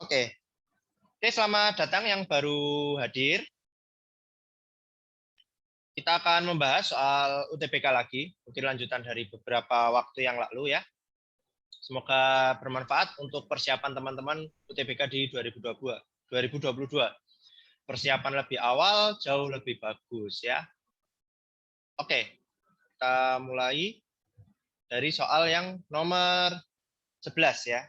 Oke. Oke, selamat datang yang baru hadir. Kita akan membahas soal UTBK lagi, mungkin lanjutan dari beberapa waktu yang lalu ya. Semoga bermanfaat untuk persiapan teman-teman UTBK di 2022. Persiapan lebih awal jauh lebih bagus ya. Oke, kita mulai dari soal yang nomor 11 ya.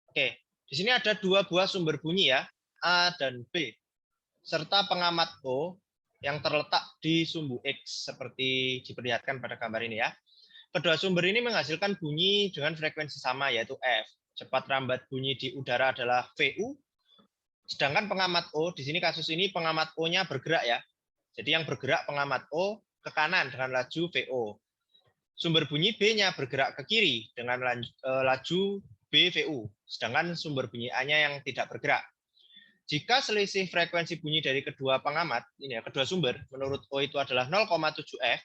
Oke, di sini ada dua buah sumber bunyi ya, A dan B, serta pengamat O yang terletak di sumbu X seperti diperlihatkan pada gambar ini ya. Kedua sumber ini menghasilkan bunyi dengan frekuensi sama yaitu F. Cepat rambat bunyi di udara adalah VU. Sedangkan pengamat O di sini kasus ini pengamat O-nya bergerak ya. Jadi yang bergerak pengamat O ke kanan dengan laju VO. Sumber bunyi B-nya bergerak ke kiri dengan laju BVU. Sedangkan sumber bunyi A-nya yang tidak bergerak. Jika selisih frekuensi bunyi dari kedua pengamat, ini ya, kedua sumber, menurut O itu adalah 0,7 F,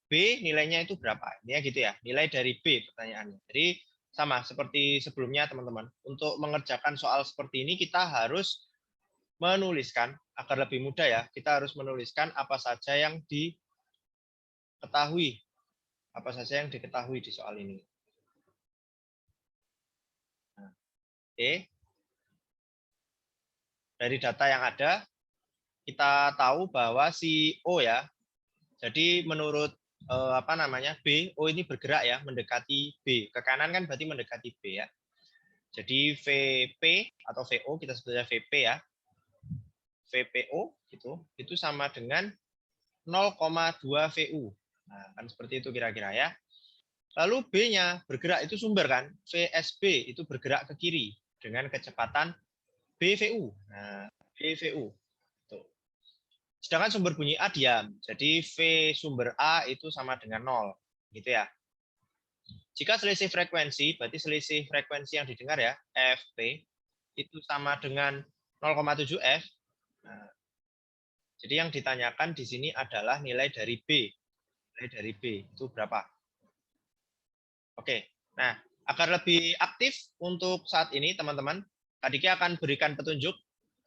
B nilainya itu berapa? Ini ya gitu ya, nilai dari B pertanyaannya. Jadi sama seperti sebelumnya teman-teman. Untuk mengerjakan soal seperti ini kita harus menuliskan, agar lebih mudah ya, kita harus menuliskan apa saja yang diketahui. Apa saja yang diketahui di soal ini. Nah, oke. Dari data yang ada, kita tahu bahwa si O ya, jadi menurut B, O ini bergerak ya, mendekati B. Ke kanan kan berarti mendekati B ya. Jadi VP atau VO kita sebutnya VP ya. VPO gitu, itu sama dengan 0,2 VU. Nah, kan seperti itu kira-kira ya. Lalu B-nya bergerak itu sumber kan, VSB itu bergerak ke kiri dengan kecepatan BVU. Nah, BVU. Tuh. Sedangkan sumber bunyi A diam. Jadi V sumber A itu sama dengan 0. Gitu ya. Jika selisih frekuensi, berarti selisih frekuensi yang didengar ya, FP, itu sama dengan 0,7 F. Nah, jadi yang ditanyakan di sini adalah nilai dari B. Nilai dari B itu berapa? Oke. Nah, agar lebih aktif untuk saat ini, teman-teman, Kak Diki akan berikan petunjuk.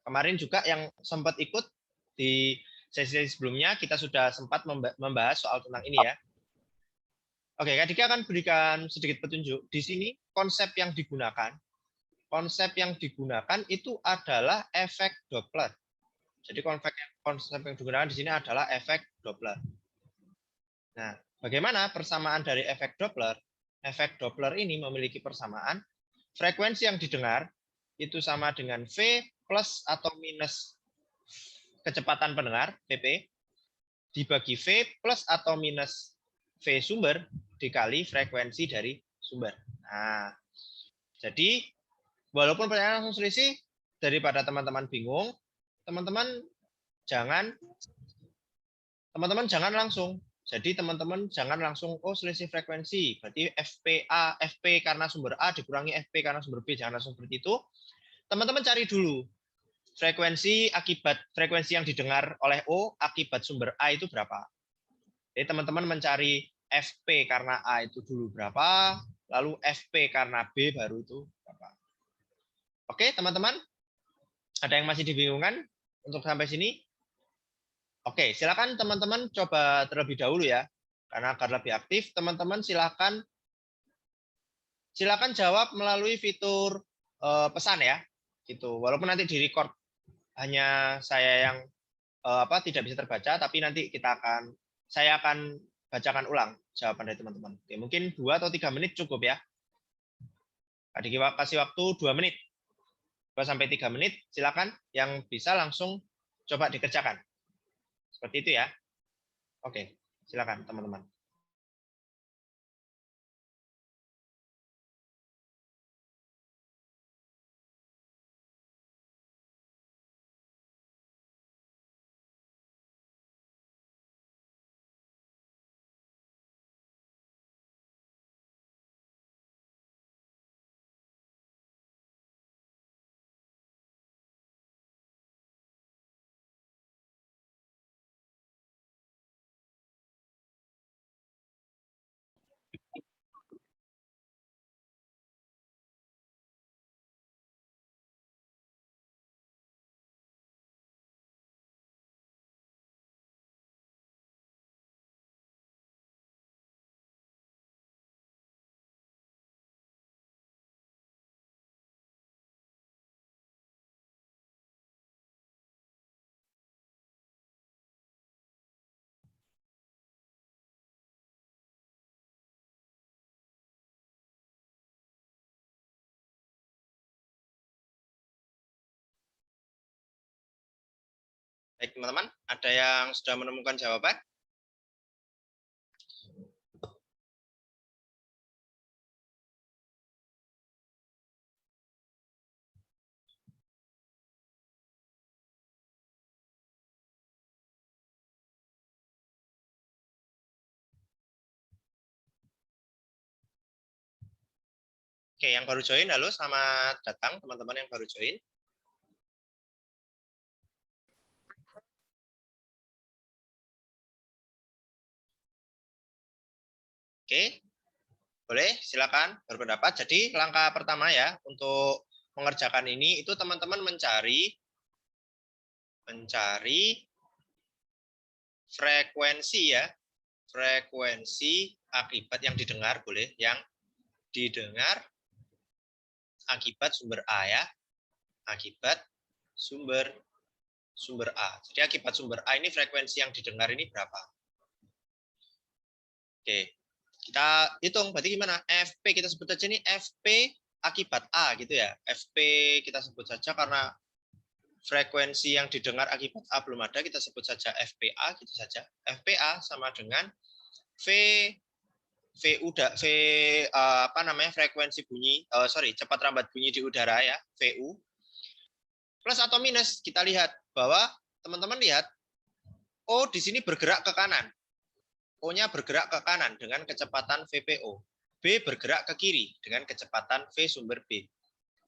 Kemarin juga yang sempat ikut di sesi sebelumnya, kita sudah sempat membahas soal tentang ini ya. Oke, Kak Diki akan berikan sedikit petunjuk. Di sini konsep yang digunakan itu adalah efek Doppler. Jadi konsep yang digunakan di sini adalah efek Doppler. Nah, bagaimana persamaan dari efek Doppler? Efek Doppler ini memiliki persamaan frekuensi yang didengar itu sama dengan V plus atau minus kecepatan pendengar, VP, dibagi V plus atau minus V sumber dikali frekuensi dari sumber. Nah, jadi walaupun pertanyaan langsung selisih, daripada teman-teman bingung, teman-teman jangan langsung. Jadi teman-teman jangan langsung selisih frekuensi, berarti FP karena sumber A dikurangi FP karena sumber B, jangan langsung seperti itu. Teman-teman cari dulu frekuensi yang didengar oleh O akibat sumber A itu berapa. Jadi teman-teman mencari FP karena A itu dulu berapa, lalu FP karena B baru itu berapa. Oke, teman-teman? Ada yang masih dibingungkan untuk sampai sini? Oke, silakan teman-teman coba terlebih dahulu ya. Karena agar lebih aktif, teman-teman silakan jawab melalui fitur pesan ya. Gitu. Walaupun nanti di-record hanya saya yang tidak bisa terbaca, tapi nanti saya akan bacakan ulang jawaban dari teman-teman. Oke, mungkin 2 atau 3 menit cukup ya. Adik kasih waktu 2 menit. 2 sampai 3 menit, silakan yang bisa langsung coba dikerjakan. Seperti itu ya. Oke, silakan teman-teman. Baik, teman-teman, ada yang sudah menemukan jawaban? Oke, yang baru join, halo, selamat datang teman-teman yang baru join. Oke, boleh, silakan berpendapat. Jadi langkah pertama ya untuk mengerjakan ini itu teman-teman mencari frekuensi ya, frekuensi akibat yang didengar, boleh, yang didengar akibat sumber A ya, akibat sumber A. Jadi akibat sumber A ini frekuensi yang didengar ini berapa? Oke, kita hitung berarti gimana? FP kita sebut aja ini FP akibat A gitu ya. FP kita sebut saja karena frekuensi yang didengar akibat A belum ada, kita sebut saja FPA gitu saja. FPA sama dengan V apa namanya frekuensi bunyi cepat rambat bunyi di udara ya, VU. Plus atau minus, kita lihat bahwa teman-teman lihat O di sini bergerak ke kanan. O-nya bergerak ke kanan dengan kecepatan VPO. B bergerak ke kiri dengan kecepatan V sumber B.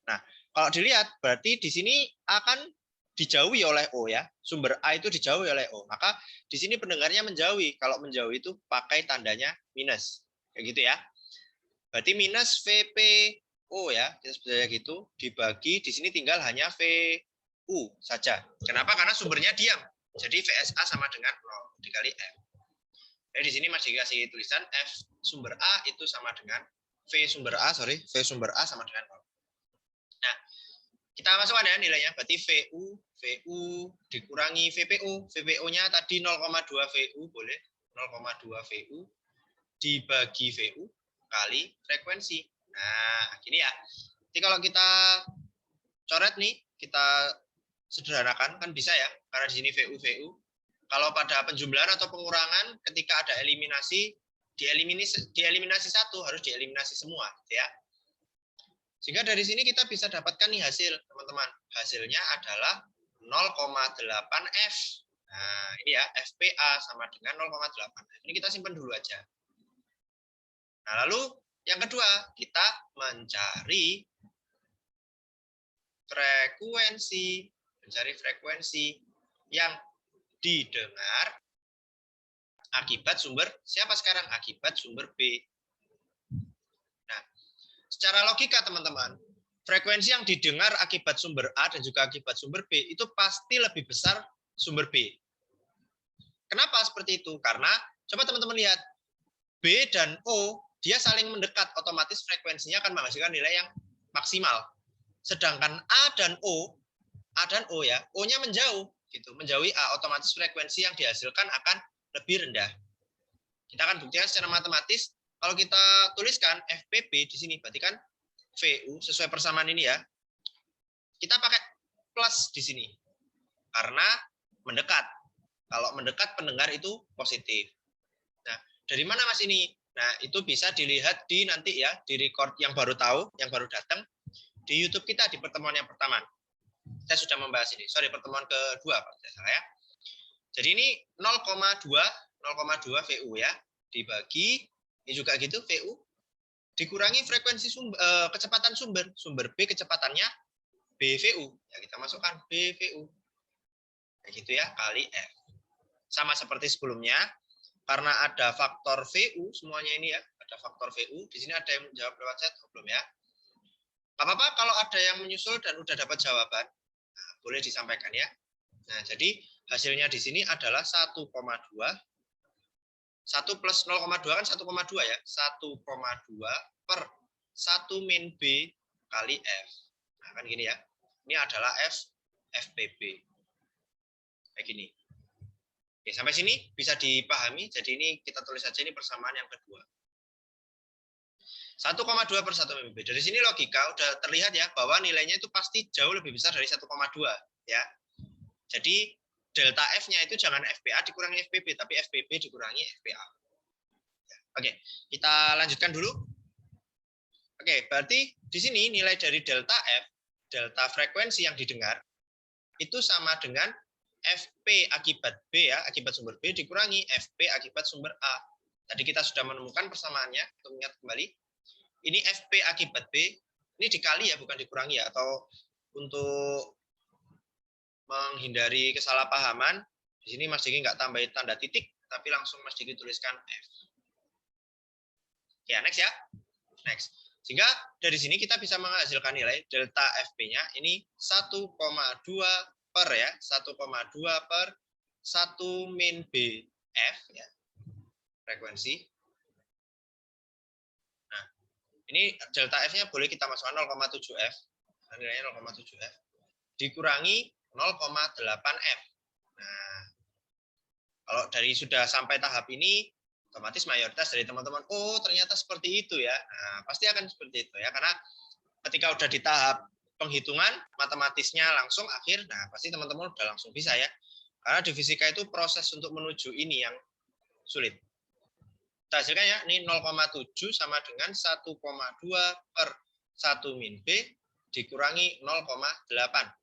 Nah, kalau dilihat berarti di sini akan dijauhi oleh O ya. Sumber A itu dijauhi oleh O. Maka di sini pendengarnya menjauhi. Kalau menjauhi itu pakai tandanya minus. Kayak gitu ya. Berarti minus VPO ya. Kita sebut saja gitu. Dibagi di sini tinggal hanya VU saja. Kenapa? Karena sumbernya diam. Jadi VSA sama dengan 0 dikali F. Jadi di sini masih dikasih tulisan F sumber A itu sama dengan V sumber A sama dengan 0. Nah, kita masukkan ya nilainya. Berarti VU dikurangi VPO. VPO-nya tadi 0,2 VU, boleh. 0,2 VU dibagi VU kali frekuensi. Nah, gini ya. Jadi kalau kita coret nih, kita sederhanakan, kan bisa ya. Karena di sini VU. Kalau pada penjumlahan atau pengurangan, ketika ada eliminasi, dieliminasi satu, harus dieliminasi semua. Ya. Sehingga dari sini kita bisa dapatkan nih hasil, teman-teman. Hasilnya adalah 0,8 F. Nah, ini ya, FPA sama dengan 0,8. Ini kita simpan dulu aja. Nah, lalu yang kedua, kita mencari frekuensi yang didengar akibat sumber siapa sekarang? Akibat sumber B. Nah, secara logika teman-teman, frekuensi yang didengar akibat sumber A dan juga akibat sumber B itu pasti lebih besar sumber B. Kenapa seperti itu? Karena coba teman-teman lihat B dan O dia saling mendekat, otomatis frekuensinya akan menghasilkan nilai yang maksimal. Sedangkan A dan O ya, O-nya menjauh gitu, menjauhi A, otomatis frekuensi yang dihasilkan akan lebih rendah. Kita akan buktikan secara matematis. Kalau kita tuliskan FPB di sini, berarti kan VU sesuai persamaan ini ya. Kita pakai plus di sini karena mendekat. Kalau mendekat pendengar itu positif. Nah, dari mana Mas ini? Nah, itu bisa dilihat di nanti ya, di record yang baru tahu, yang baru datang di YouTube kita di pertemuan yang pertama. Saya sudah membahas ini. Sorry, pertemuan kedua, Pak. Saya ya. Jadi ini 0,2 VU ya, dibagi ini juga gitu VU dikurangi frekuensi kecepatan sumber B kecepatannya BVU ya, kita masukkan BVU kayak gitu ya, kali F. Sama seperti sebelumnya, karena ada faktor VU semuanya ini ya, ada faktor VU. Di sini ada yang menjawab lewat chat belum ya? Gak apa-apa kalau ada yang menyusul dan udah dapat jawaban, nah, boleh disampaikan ya. Nah, jadi hasilnya di sini adalah 1,2. 1 plus 0,2 kan 1,2 ya. 1,2 per 1 min B kali F. Nah, kan gini ya. Ini adalah FPB. Kayak gini. Oke, sampai sini bisa dipahami. Jadi ini kita tulis saja ini persamaan yang kedua. 1,2 per 1 min B. Dari sini logika udah terlihat ya bahwa nilainya itu pasti jauh lebih besar dari 1,2 ya. Jadi delta F-nya itu jangan FPA dikurangi FPB, tapi FPB dikurangi FPA. Oke, kita lanjutkan dulu. Oke, berarti di sini nilai dari delta F, delta frekuensi yang didengar, itu sama dengan FP akibat B ya, akibat sumber B dikurangi FP akibat sumber A. Tadi kita sudah menemukan persamaannya, untuk ingat kembali. Ini FP akibat B, ini dikali ya, bukan dikurangi ya, atau untuk menghindari kesalahpahaman, di sini Mas Diki nggak tambahin tanda titik, tapi langsung Mas Diki tuliskan F. Oke, next ya. Next. Sehingga dari sini kita bisa menghasilkan nilai delta FP-nya ini 1,2 per ya, 1,2 per 1 min BF ya, frekuensi. Nah, ini delta F-nya boleh kita masukkan 0,7 F, nilainya 0,7 F, dikurangi 0,8 F. Nah, kalau dari sudah sampai tahap ini, otomatis mayoritas dari teman-teman, oh ternyata seperti itu ya. Nah, pasti akan seperti itu ya, karena ketika udah di tahap penghitungan, matematisnya langsung akhir, nah pasti teman-teman udah langsung bisa ya. Karena di fisika itu proses untuk menuju ini yang sulit. Kita hasilkan ya, ini 0,7 sama dengan 1,2 per 1 min B dikurangi 0,8.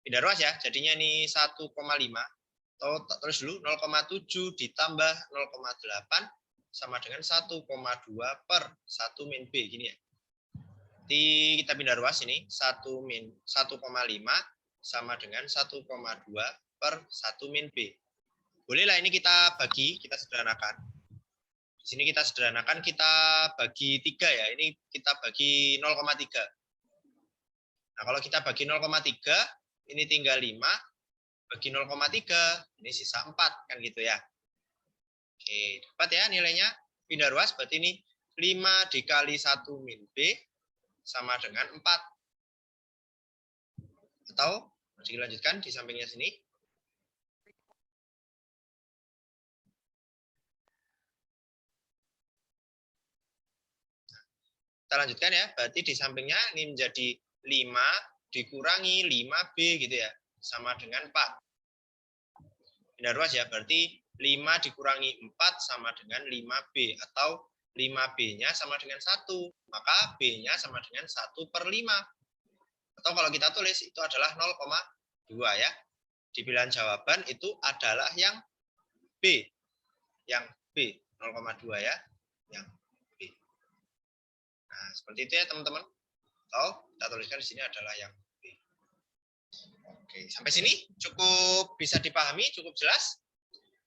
Pindah ruas ya, jadinya ini 1,5. Atau tulis dulu 0,7 ditambah 0,8 sama dengan 1,2 per 1 min B. Gini ya. Nanti kita pindah ruas ini, 1,5 sama dengan 1,2 per 1 min B. Bolehlah ini kita bagi, kita sederhanakan. Di sini kita sederhanakan, kita bagi 3 ya. Ini kita bagi 0,3. Nah, kalau kita bagi 0,3, ini tinggal 5. Bagi 0,3, ini sisa 4, kan gitu ya. Oke, dapat ya nilainya. Pindah ruas, berarti ini 5 dikali 1 min B sama dengan 4. Atau, masih dilanjutkan di sampingnya sini. Kita lanjutkan ya, berarti di sampingnya ini menjadi 5 dikurangi 5B gitu ya, sama dengan 4. Pindah ruas ya, berarti 5 dikurangi 4 sama dengan 5B, atau 5B-nya sama dengan 1, maka B-nya sama dengan 1 per 5. Atau kalau kita tulis, itu adalah 0,2 ya. Di pilihan jawaban itu adalah yang B. Yang B, 0,2 ya. Yang B. Nah, seperti itu ya teman-teman. Atau kita tuliskan di sini adalah yang B. Oke, sampai sini cukup bisa dipahami, cukup jelas.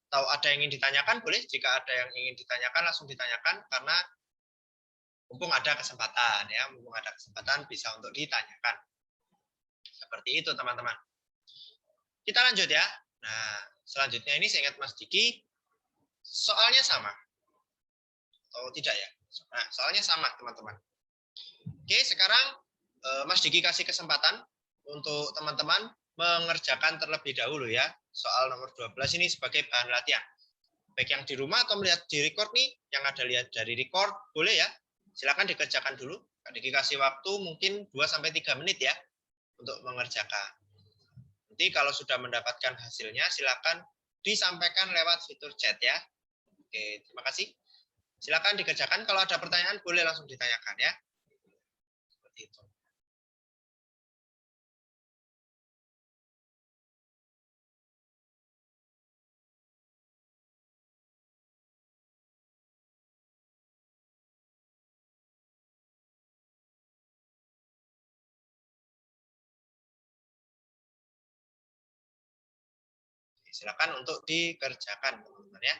Atau ada yang ingin ditanyakan, boleh. Jika ada yang ingin ditanyakan, langsung ditanyakan, karena mumpung ada kesempatan ya, mumpung ada kesempatan bisa untuk ditanyakan. Seperti itu teman-teman. Kita lanjut ya. Nah, selanjutnya ini saya ingat Mas Diki, soalnya sama. Atau tidak ya? Nah, soalnya sama teman-teman. Oke, sekarang Mas Diki kasih kesempatan untuk teman-teman mengerjakan terlebih dahulu ya. Soal nomor 12 ini sebagai bahan latihan. Baik yang di rumah atau melihat di record nih, yang ada lihat dari record, boleh ya. Silakan dikerjakan dulu. Diki kasih waktu mungkin 2-3 menit ya untuk mengerjakan. Nanti kalau sudah mendapatkan hasilnya, silakan disampaikan lewat fitur chat ya. Oke, terima kasih. Silakan dikerjakan. Kalau ada pertanyaan, boleh langsung ditanyakan ya. Seperti itu. Silakan untuk dikerjakan, teman-teman ya.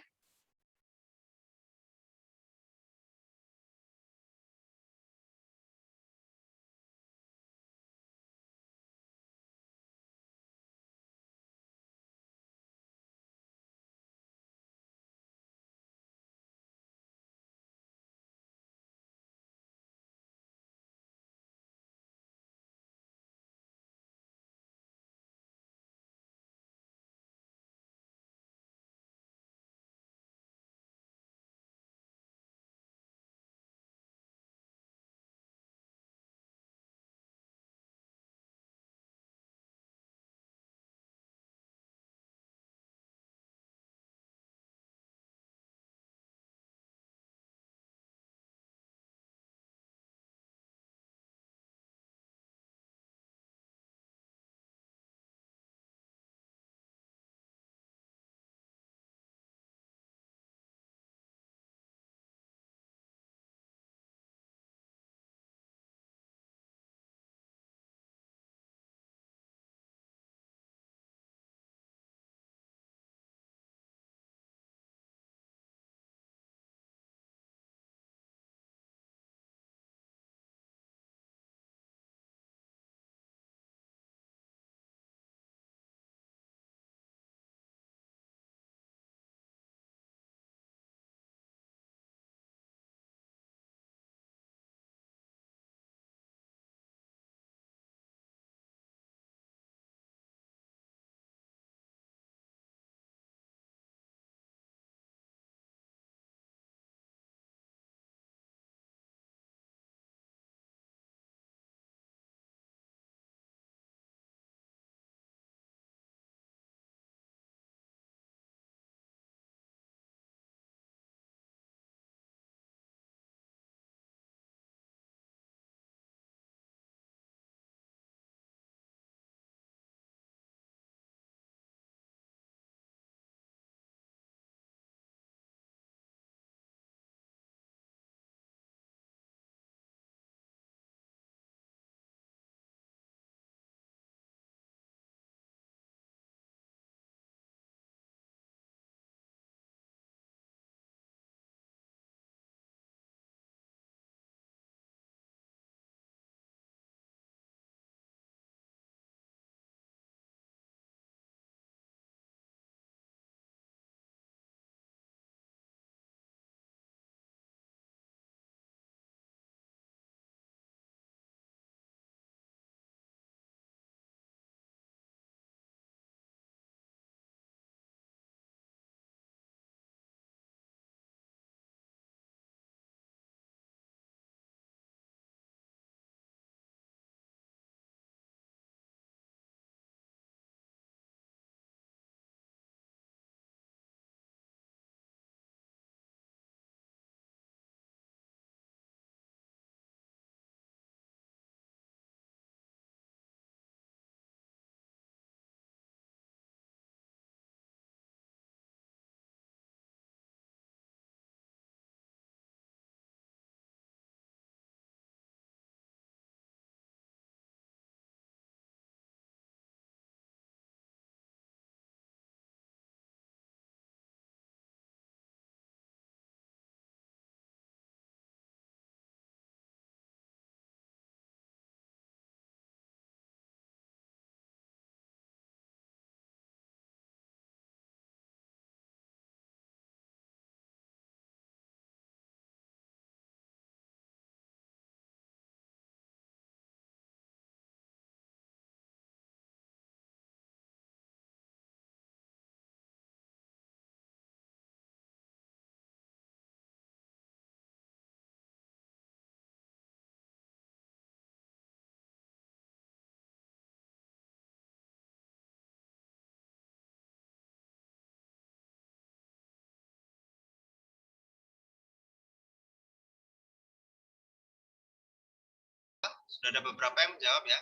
Sudah ada beberapa yang menjawab ya.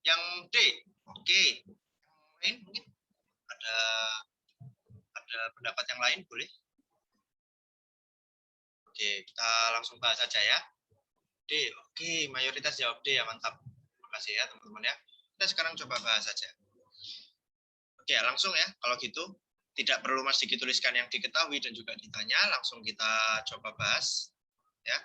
Yang D, oke. Yang lain mungkin ada pendapat yang lain, boleh? Oke, kita langsung bahas saja ya. D, oke, mayoritas jawab D ya, mantap. Terima kasih ya teman-teman ya. Kita sekarang coba bahas saja. Oke, langsung ya, kalau gitu. Tidak perlu Mas Diki tuliskan yang diketahui dan juga ditanya, langsung kita coba bahas. Ya.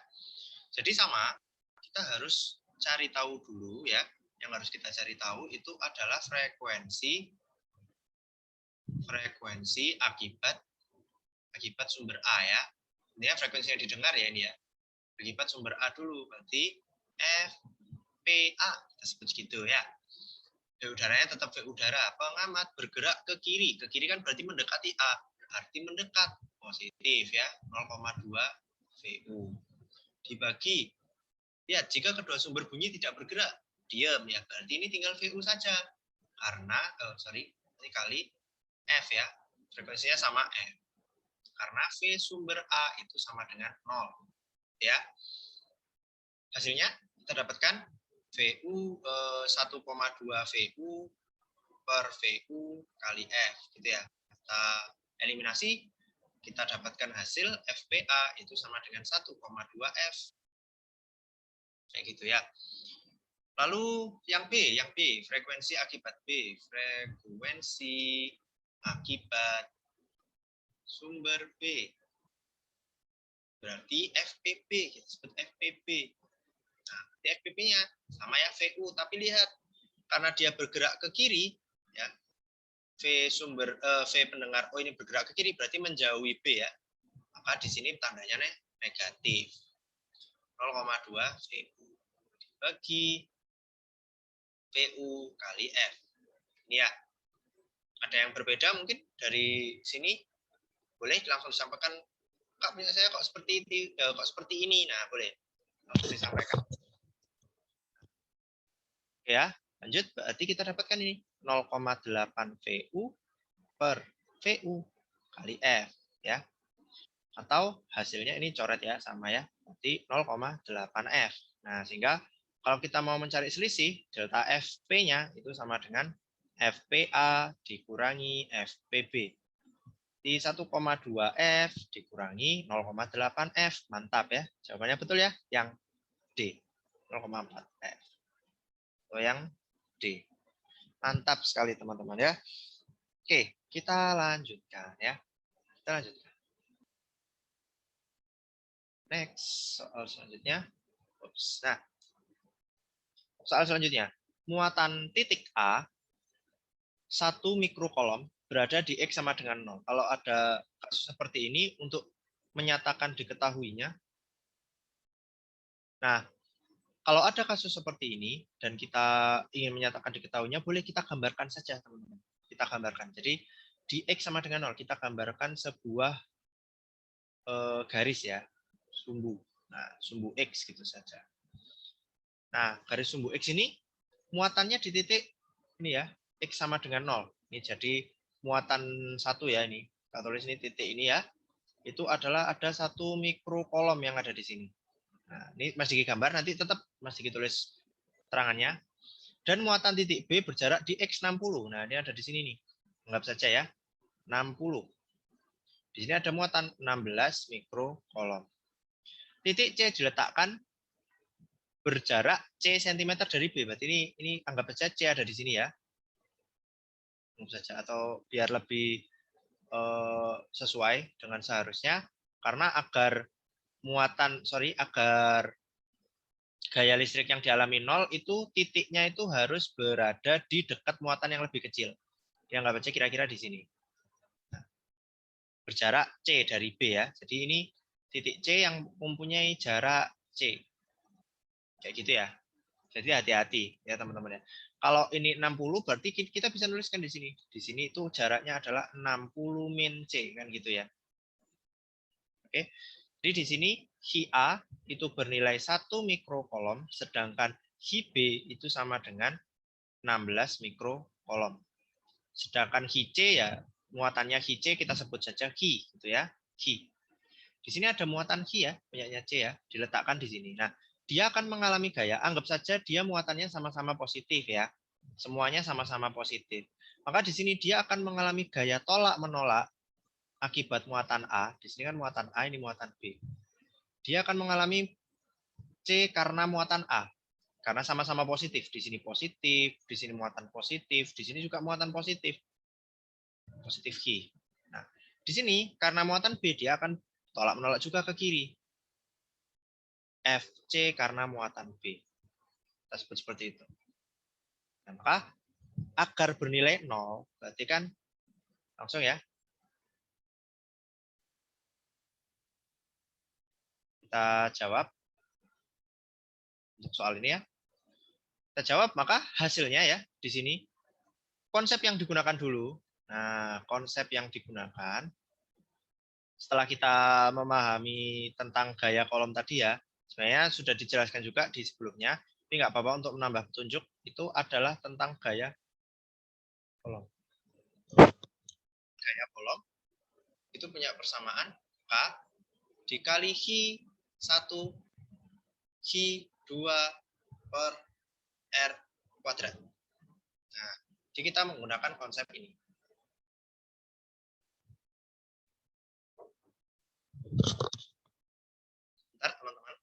Jadi sama, kita harus cari tahu dulu ya. Yang harus kita cari tahu itu adalah frekuensi akibat sumber A ya. Ini ya frekuensi yang didengar ya ini ya. Akibat sumber A dulu, berarti FPA, kita sebut gitu ya. V udaranya tetap V udara. Pengamat bergerak ke kiri. Ke kiri kan berarti mendekati A. Berarti mendekat. Positif ya. 0,2 VU. Dibagi. Ya, jika kedua sumber bunyi tidak bergerak, diam ya. Berarti ini tinggal VU saja. Karena, ini kali F ya. Frekuensinya sama F. Karena V sumber A itu sama dengan 0. Ya. Hasilnya kita dapatkan VU 1,2 VU per VU kali F gitu ya. Kita eliminasi, kita dapatkan hasil FPA itu sama dengan 1,2 F. Kayak gitu ya. Lalu yang B, frekuensi akibat B, frekuensi akibat sumber B. Berarti FPP, kita sebut FPP. Nah, FPP-nya sama ya VU, tapi lihat karena dia bergerak ke kiri, ya V pendengar O ini bergerak ke kiri berarti menjauhi B ya. Maka di sini tandanya negatif. 0,2 VU dibagi VU kali F. Ini ya. Ada yang berbeda mungkin dari sini boleh langsung disampaikan. Kak, punya saya kok seperti ini. Nah, boleh langsung disampaikan. Ya, lanjut. Berarti kita dapatkan ini 0,8 VU per VU kali F ya. Atau hasilnya ini coret ya, sama ya. Berarti 0,8 F. Nah, sehingga kalau kita mau mencari selisih, delta FP-nya itu sama dengan FPA dikurangi FPB. Di 1,2 F dikurangi 0,8 F. Mantap ya. Jawabannya betul ya, yang D. 0,4 F. Atau yang D. Mantap sekali teman-teman ya. Oke, kita lanjutkan ya. Kita lanjutkan. Next, soal selanjutnya. Nah, soal selanjutnya. Muatan titik A 1 mikrokolom berada di X sama dengan 0. Kalau ada kasus seperti ini untuk menyatakan diketahuinya. Nah, kalau ada kasus seperti ini dan kita ingin menyatakan diketahuinya, boleh kita gambarkan saja, teman-teman. Kita gambarkan. Jadi di X sama dengan 0, kita gambarkan sebuah garis ya, sumbu. Nah, sumbu X gitu saja. Nah, garis sumbu X ini muatannya di titik ini ya, X sama dengan 0. Ini jadi muatan 1 ya ini. Kita tulis ini titik ini ya. Itu adalah ada 1 mikrokolom yang ada di sini. Nah, ini Mas Diki gambar, nanti tetap Mas Diki tulis terangannya. Dan muatan titik B berjarak di X60. Nah, ini ada di sini nih. Anggap saja ya, 60. Di sini ada muatan 16 mikrokolom. Titik C diletakkan berjarak C cm dari B. Berarti ini anggap saja C ada di sini ya. Anggap saja, atau biar lebih sesuai dengan seharusnya, karena agar gaya listrik yang dialami 0 itu titiknya itu harus berada di dekat muatan yang lebih kecil. Yang nggak baca kira-kira di sini. Nah, berjarak C dari B ya. Jadi ini titik C yang mempunyai jarak C. Kayak gitu ya. Jadi hati-hati ya teman-teman ya. Kalau ini 60 berarti kita bisa nuliskan di sini. Di sini itu jaraknya adalah 60 min C kan gitu ya. Oke. Jadi di sini Hi A itu bernilai 1 mikrokolom, sedangkan Hi B itu sama dengan 16 mikrokolom. Sedangkan Hi C ya, muatannya Hi C kita sebut saja Hi gitu ya. Hi. Di sini ada muatan Hi ya, punyanya C ya, diletakkan di sini. Nah, dia akan mengalami gaya. Anggap saja dia muatannya sama-sama positif ya. Semuanya sama-sama positif. Maka di sini dia akan mengalami gaya tolak-menolak akibat muatan A. Di sini kan muatan A, ini muatan B. Dia akan mengalami C karena muatan A. Karena sama-sama positif. Di sini positif, di sini muatan positif, di sini juga muatan positif. Positif Q. Nah, di sini karena muatan B dia akan tolak-menolak juga ke kiri. FC karena muatan B. Kita sebut seperti itu. Nah, maka agar bernilai 0, berarti kan langsung ya. Kita jawab untuk soal ini ya. Kita jawab, maka hasilnya ya di sini konsep yang digunakan dulu. Nah, konsep yang digunakan setelah kita memahami tentang gaya kolom tadi ya, sebenarnya sudah dijelaskan juga di sebelumnya, tapi nggak apa-apa untuk menambah petunjuk, itu adalah tentang gaya kolom. Gaya kolom itu punya persamaan K dikali Hi1 Hi2 per R kuadrat. Nah, jadi kita menggunakan konsep ini. Bentar, teman-teman.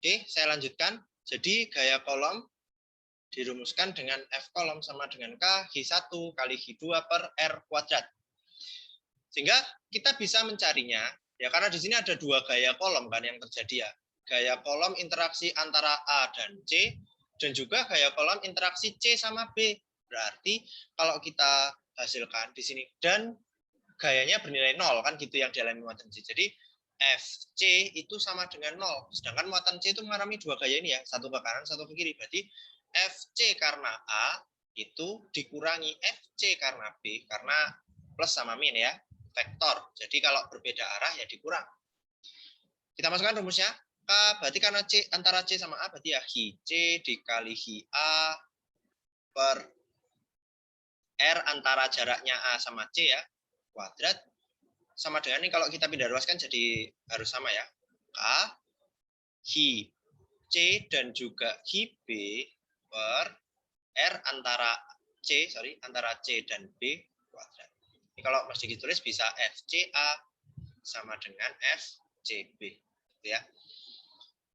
Oke, saya lanjutkan. Jadi gaya kolom dirumuskan dengan F kolom sama dengan K Hi1 kali Hi2 per R kuadrat. Sehingga kita bisa mencarinya, ya karena di sini ada dua gaya kolom kan yang terjadi ya. Gaya kolom interaksi antara A dan C, dan juga gaya kolom interaksi C sama B. Berarti kalau kita hasilkan di sini, dan gayanya bernilai 0 kan gitu yang dialami muatan C. Jadi FC itu sama dengan 0. Sedangkan muatan C itu mengalami dua gaya ini ya, satu ke kanan, satu ke kiri. Berarti FC karena A itu dikurangi FC karena B, karena plus sama min ya, vektor. Jadi kalau berbeda arah ya dikurang. Kita masukkan rumusnya. K berarti karena C antara C sama A berarti ya Hi C dikali Hi A per R antara jaraknya A sama C ya, kuadrat, sama dengan ini kalau kita pindah ruaskan jadi harus sama ya. K Hi C dan juga Hi B per R antara C dan B kuadrat. Ini kalau masih ditulis bisa FCA sama dengan FCB ya.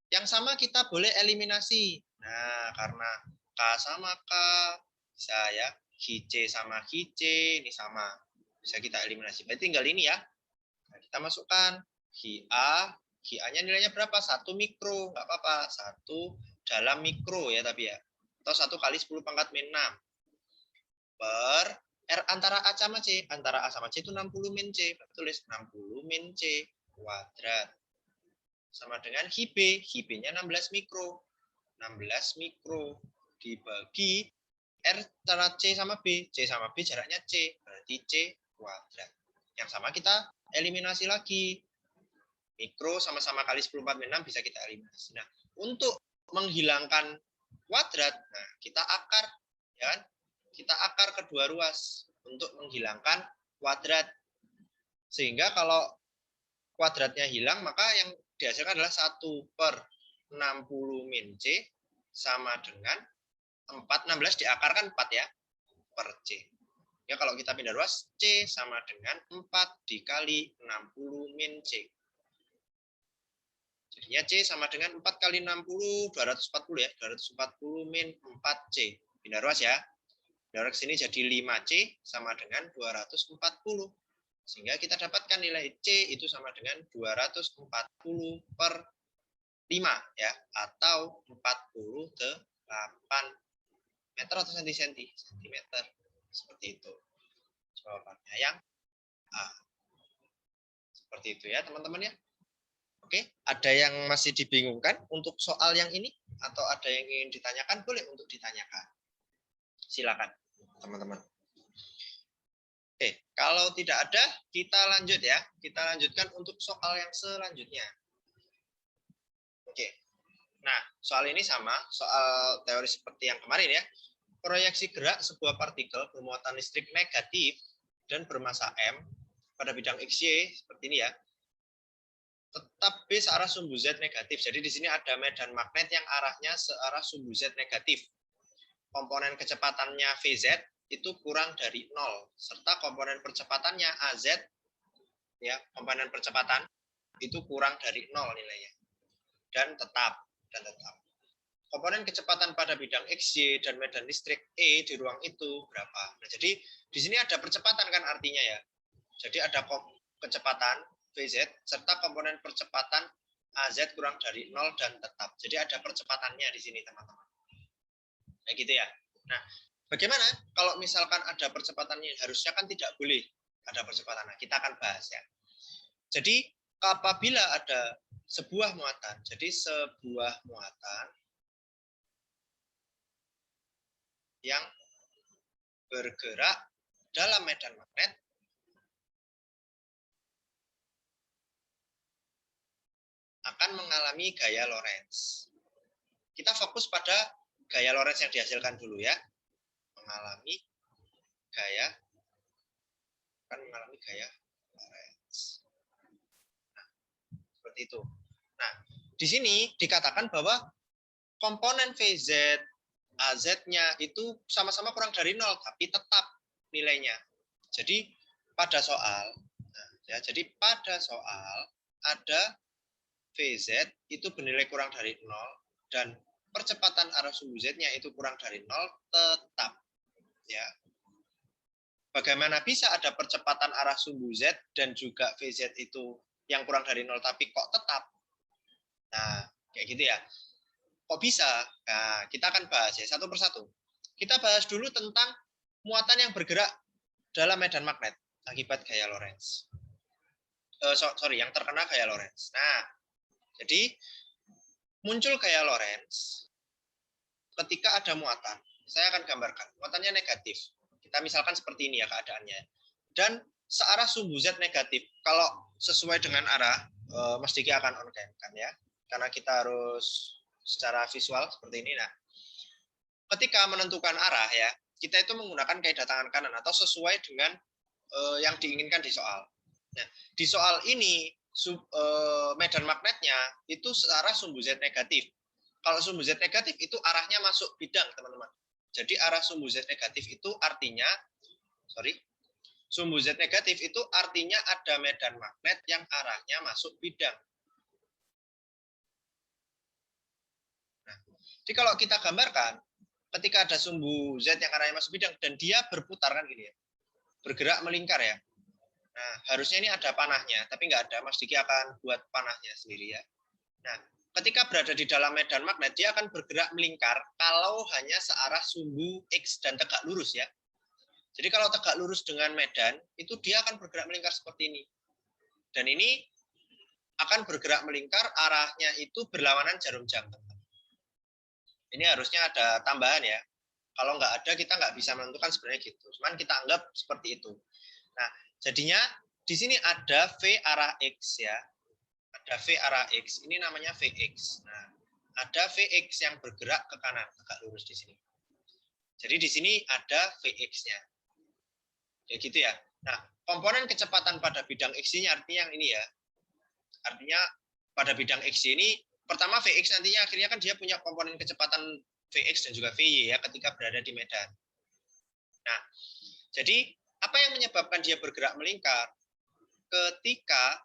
Yang sama kita boleh eliminasi. Nah, karena K sama K bisa ya, Hi C sama Hi C ini sama. Bisa kita eliminasi. Berarti tinggal ini ya. Nah, kita masukkan Hi A-nya nilainya berapa? 1 mikro, nggak apa-apa. 1 dalam mikro ya tapi ya. Atau 1 kali 10 pangkat min 6. Per R antara A sama C. Antara A sama C itu 60 min C. Tulis 60 min C kuadrat. Sama dengan Hi B. Hi B-nya 16 mikro. 16 mikro dibagi R antara C sama B. C sama B jaraknya C. Berarti C kuadrat. Yang sama kita eliminasi lagi. Mikro sama-sama kali 10 4 6 bisa kita eliminasi. Nah, untuk menghilangkan kuadrat, nah kita akar ya. Kita akar kedua ruas untuk menghilangkan kuadrat. Sehingga kalau kuadratnya hilang, maka yang dihasilkan adalah 1 per 60 min C sama dengan 4, 16 diakarkan 4 ya, per C. Ya kalau kita pindah ruas, C sama dengan 4 dikali 60 min C. Jadinya C sama dengan 4 kali 60, 240 ya, 240 min 4C. Pindah ruas ya. Pindah ruas sini jadi 5C sama dengan 240. Sehingga kita dapatkan nilai C itu sama dengan 240 per 5 ya, atau 48 meter atau sentimeter. Seperti itu. Jawabannya yang A. Seperti itu ya teman-teman ya. Oke, ada yang masih dibingungkan untuk soal yang ini? atau ada yang ingin ditanyakan, boleh untuk ditanyakan. Silakan, teman-teman. Oke, kalau tidak ada, kita lanjut ya. Kita lanjutkan untuk soal yang selanjutnya. Oke. Nah, soal ini sama, soal teori seperti yang kemarin ya. Proyeksi gerak sebuah partikel bermuatan listrik negatif dan bermassa M pada bidang XY seperti ini ya. Tetap B searah sumbu Z negatif. Jadi di sini ada medan magnet yang arahnya searah sumbu Z negatif. Komponen kecepatannya VZ itu kurang dari 0 serta komponen percepatannya AZ ya, komponen percepatan itu kurang dari 0 nilainya. Dan tetap. Komponen kecepatan pada bidang XY dan medan listrik E di ruang itu berapa? Nah, jadi di sini ada percepatan kan artinya ya. Jadi ada kecepatan VZ serta komponen percepatan AZ kurang dari 0 dan tetap. Jadi ada percepatannya di sini teman-teman. Nah, gitu ya. Nah, bagaimana kalau misalkan ada percepatannya? Harusnya kan tidak boleh ada percepatan. Nah, kita akan bahas ya. Jadi apabila ada sebuah muatan, jadi sebuah muatan yang bergerak dalam medan magnet akan mengalami gaya Lorentz. Kita fokus pada gaya Lorentz yang dihasilkan dulu ya. Mengalami gaya Lorentz. Nah, seperti itu. Nah, di sini dikatakan bahwa komponen VZ AZ-nya itu sama-sama kurang dari 0, tapi tetap nilainya. Jadi pada soal, ada VZ itu bernilai kurang dari 0 dan percepatan arah sumbu Z-nya itu kurang dari 0 tetap. Ya. Bagaimana bisa ada percepatan arah sumbu Z dan juga VZ itu yang kurang dari 0 tapi kok tetap? Nah, kayak gitu ya. Kok bisa? Nah, kita akan bahas ya satu persatu. Kita bahas dulu tentang muatan yang bergerak dalam medan magnet akibat gaya Lorentz. Yang terkena gaya Lorentz. Nah, jadi muncul gaya Lorentz ketika ada muatan. Saya akan gambarkan. Muatannya negatif. Kita misalkan seperti ini ya keadaannya. Dan searah sumbu Z negatif. Kalau sesuai dengan arah, Mas Diki akan on-cam kan ya. Karena kita harus secara visual seperti ini. Nah, ketika menentukan arah ya, kita itu menggunakan kaidah tangan kanan atau sesuai dengan yang diinginkan di soal. Nah, di soal ini medan magnetnya itu searah sumbu Z negatif. Kalau sumbu Z negatif itu arahnya masuk bidang, teman-teman. Jadi arah sumbu Z negatif itu artinya, sumbu Z negatif itu artinya ada medan magnet yang arahnya masuk bidang. Jadi kalau kita gambarkan, ketika ada sumbu Z yang arahnya masuk bidang dan dia berputar kan gini ya, bergerak melingkar ya. Nah, harusnya ini ada panahnya, tapi nggak ada. Mas Diki akan buat panahnya sendiri ya. Nah, ketika berada di dalam medan magnet, dia akan bergerak melingkar kalau hanya searah sumbu X dan tegak lurus ya. Jadi kalau tegak lurus dengan medan, itu dia akan bergerak melingkar seperti ini. Dan ini akan bergerak melingkar, arahnya itu berlawanan jarum jam. Ini harusnya ada tambahan ya. Kalau nggak ada, kita nggak bisa menentukan sebenarnya gitu. Cuman kita anggap seperti itu. Nah, jadinya di sini ada V arah X ya. Ada V arah X. Ini namanya Vx. Nah, ada Vx yang bergerak ke kanan, tegak lurus di sini. Jadi di sini ada Vx-nya. Ya gitu ya. Nah, komponen kecepatan pada bidang X-nya artinya yang ini ya. Artinya pada bidang X ini pertama Vx nantinya akhirnya kan dia punya komponen kecepatan Vx dan juga Vy ya ketika berada di medan. Nah, jadi apa yang menyebabkan dia bergerak melingkar? Ketika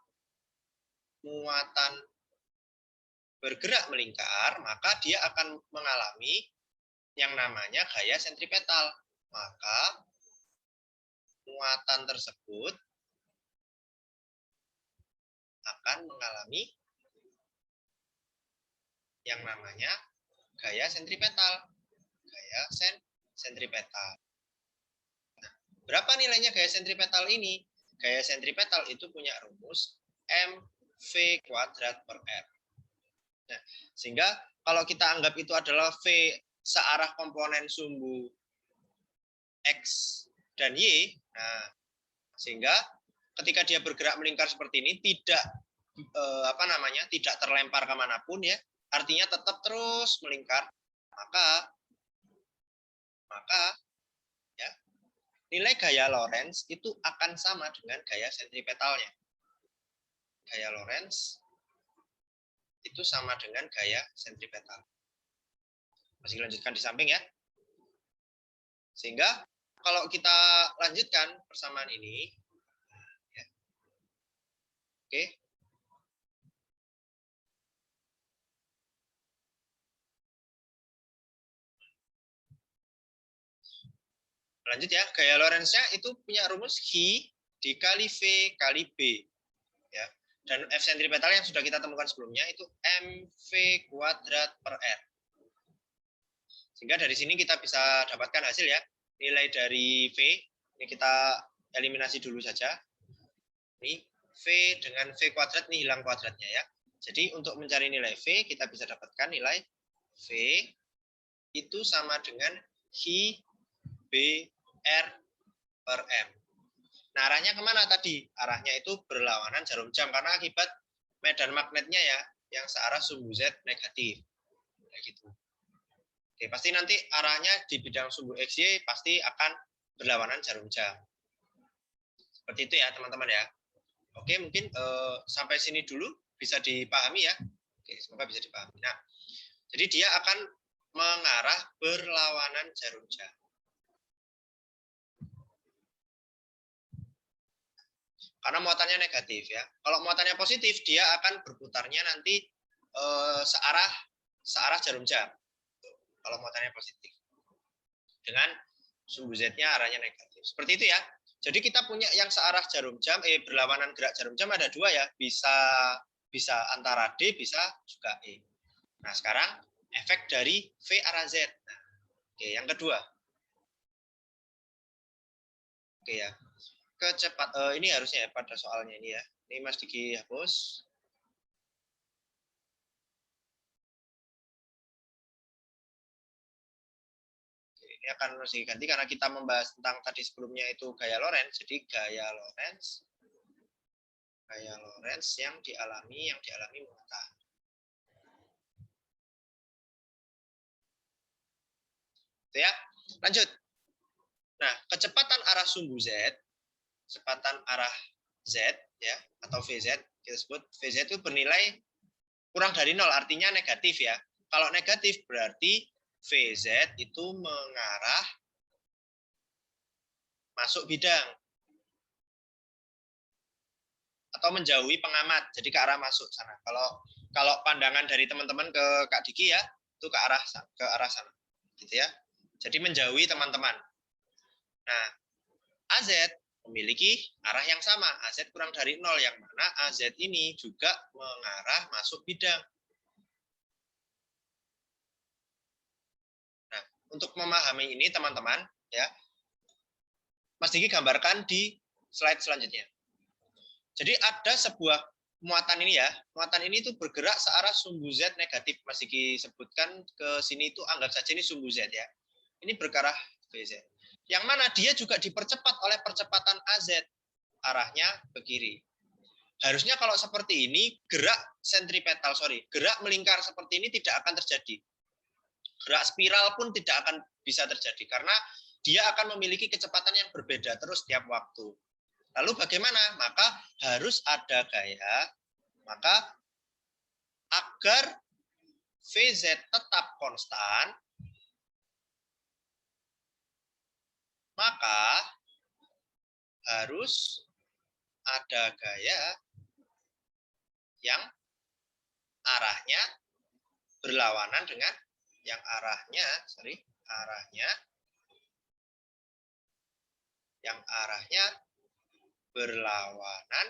muatan bergerak melingkar, maka dia akan mengalami yang namanya gaya sentripetal. Maka muatan tersebut akan mengalami yang namanya gaya sentripetal. Gaya sentripetal. Nah, berapa nilainya gaya sentripetal ini? Gaya sentripetal itu punya rumus mv² per r. Nah, sehingga kalau kita anggap itu adalah V searah komponen sumbu X dan Y, nah sehingga ketika dia bergerak melingkar seperti ini tidak tidak terlempar kemanapun ya, artinya tetap terus melingkar, maka ya nilai gaya Lorentz itu akan sama dengan gaya sentripetalnya. Gaya Lorentz itu sama dengan gaya sentripetal. Masih lanjutkan di samping ya. Sehingga kalau kita lanjutkan persamaan ini, ya. Oke. Lanjut ya, gaya Lorentz-nya itu punya rumus I dikali V kali B. Ya. Dan F sentripetal yang sudah kita temukan sebelumnya itu mv kuadrat per R. Sehingga dari sini kita bisa dapatkan hasil ya. Nilai dari V, ini kita eliminasi dulu saja. Ini V dengan V kuadrat, ini hilang kuadratnya ya. Jadi untuk mencari nilai V, kita bisa dapatkan nilai V itu sama dengan I B R per M. Nah, arahnya kemana tadi? Arahnya itu berlawanan jarum jam karena akibat medan magnetnya ya, yang searah sumbu Z negatif. Kayak gitu. Oke, pasti nanti arahnya di bidang sumbu XY pasti akan berlawanan jarum jam. Seperti itu ya, teman-teman ya. Oke, mungkin sampai sini dulu bisa dipahami ya. Oke, semoga bisa dipahami. Nah, jadi dia akan mengarah berlawanan jarum jam. Karena muatannya negatif ya. Kalau muatannya positif, dia akan berputarnya nanti searah jarum jam. Kalau muatannya positif. Dengan sumbu Z-nya arahnya negatif. Seperti itu ya. Jadi kita punya yang searah jarum jam, berlawanan gerak jarum jam ada dua ya. Bisa antara D, bisa juga E. Nah, sekarang efek dari V arah Z. Nah, oke, yang kedua. Oke ya. Ini harusnya ya pada soalnya ini ya. Ini Mas Diki hapus. Oke, ini akan harus diganti karena kita membahas tentang tadi sebelumnya itu gaya Lorentz. Jadi gaya Lorentz yang dialami muatan. Itu ya. Lanjut. Nah, kecepatan arah sumbu Z, kecepatan arah Z ya atau VZ, kita sebut VZ itu bernilai kurang dari 0, artinya negatif ya. Kalau negatif berarti VZ itu mengarah masuk bidang atau menjauhi pengamat, jadi ke arah masuk sana. Kalau pandangan dari teman-teman ke Kak Diki ya, itu ke arah sana, gitu ya. Jadi menjauhi teman-teman. Nah, AZ memiliki arah yang sama, AZ kurang dari 0, yang mana AZ ini juga mengarah masuk bidang. Nah, untuk memahami ini teman-teman, ya, Mas Diki gambarkan di slide selanjutnya. Jadi ada sebuah muatan ini ya, muatan ini itu bergerak searah sumbu Z negatif. Mas Diki sebutkan ke sini itu anggap saja ini sumbu Z ya. Ini berarah VZ. Yang mana dia juga dipercepat oleh percepatan AZ. Arahnya ke kiri. Harusnya kalau seperti ini, gerak melingkar seperti ini tidak akan terjadi. Gerak spiral pun tidak akan bisa terjadi. Karena dia akan memiliki kecepatan yang berbeda terus setiap waktu. Lalu bagaimana? Maka harus ada gaya. Maka agar VZ tetap konstan, maka harus ada gaya yang arahnya berlawanan dengan arahnya berlawanan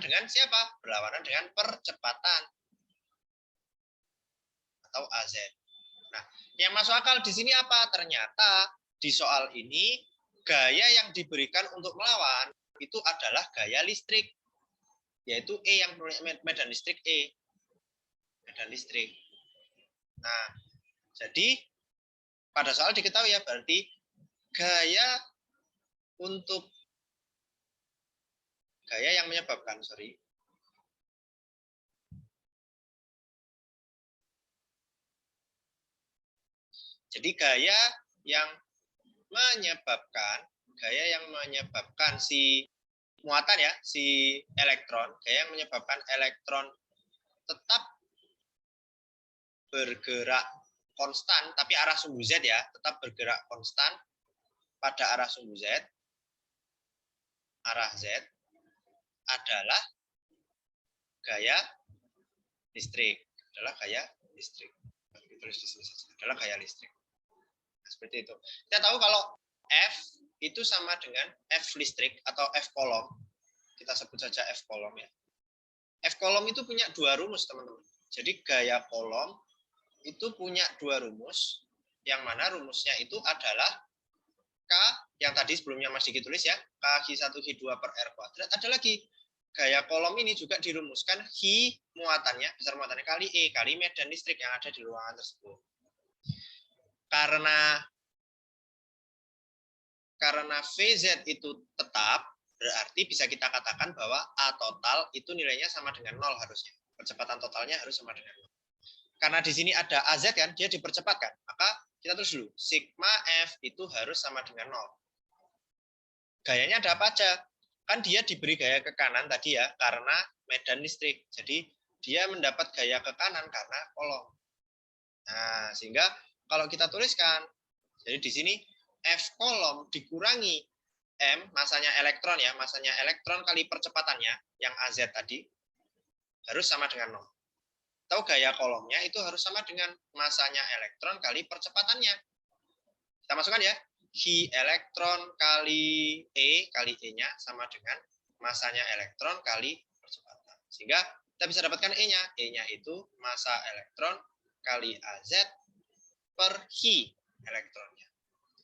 dengan siapa? Berlawanan dengan percepatan atau AZ. Nah, yang masuk akal di sini apa? Ternyata di soal ini gaya yang diberikan untuk melawan itu adalah gaya listrik. yaitu E yang medan listrik E. Medan listrik. Nah, jadi pada soal diketahui ya, berarti gaya untuk gaya yang menyebabkan, Jadi gaya yang menyebabkan si muatan ya, si elektron, gaya yang menyebabkan elektron tetap bergerak konstan, tapi arah sumbu Z ya, tetap bergerak konstan pada arah sumbu Z, arah Z, adalah gaya listrik. Adalah gaya listrik. Tulis di sini saja. Adalah gaya listrik. Nah, seperti itu. Kita tahu kalau F itu sama dengan F listrik atau F kolom. Kita sebut saja F kolom ya. F kolom itu punya dua rumus, teman-teman. Jadi gaya kolom itu punya dua rumus, yang mana rumusnya itu adalah K, yang tadi sebelumnya Mas Diki tulis ya, K-1-2 per R kuadrat. Ada lagi, gaya kolom ini juga dirumuskan Hi muatannya, besar muatannya kali E, kali medan listrik yang ada di ruangan tersebut. Karena VZ itu tetap, berarti bisa kita katakan bahwa A total itu nilainya sama dengan 0 harusnya. Percepatan totalnya harus sama dengan 0. Karena di sini ada AZ kan, dia dipercepatkan. Maka kita terus dulu, sigma F itu harus sama dengan 0. Gayanya ada apa aja? Kan dia diberi gaya ke kanan tadi ya, karena medan listrik. Jadi dia mendapat gaya ke kanan karena kolom. Nah, sehingga kalau kita tuliskan, jadi di sini F kolom dikurangi M, masanya elektron ya, masanya elektron kali percepatannya, yang AZ tadi, harus sama dengan 0. Atau gaya kolomnya itu harus sama dengan masanya elektron kali percepatannya. Kita masukkan ya, Hi elektron kali E-nya sama dengan masanya elektron kali percepatan. Sehingga kita bisa dapatkan E-nya. E-nya itu massa elektron kali AZ per Hi elektronnya.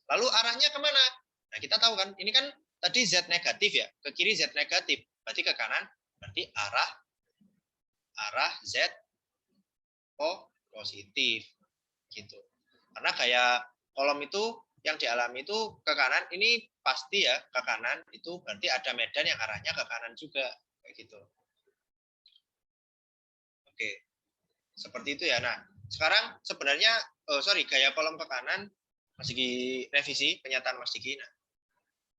Lalu arahnya kemana? Nah, kita tahu kan, ini kan tadi Z negatif ya, ke kiri Z negatif, berarti ke kanan, berarti arah Z positif gitu. Karena gaya kolom itu yang dialami itu ke kanan, ini pasti ya ke kanan, itu berarti ada medan yang arahnya ke kanan juga kayak gitu. Oke, seperti itu ya. Nah, sekarang sebenarnya gaya kolom ke kanan masih di revisi penyataan Mas Diki. Nah,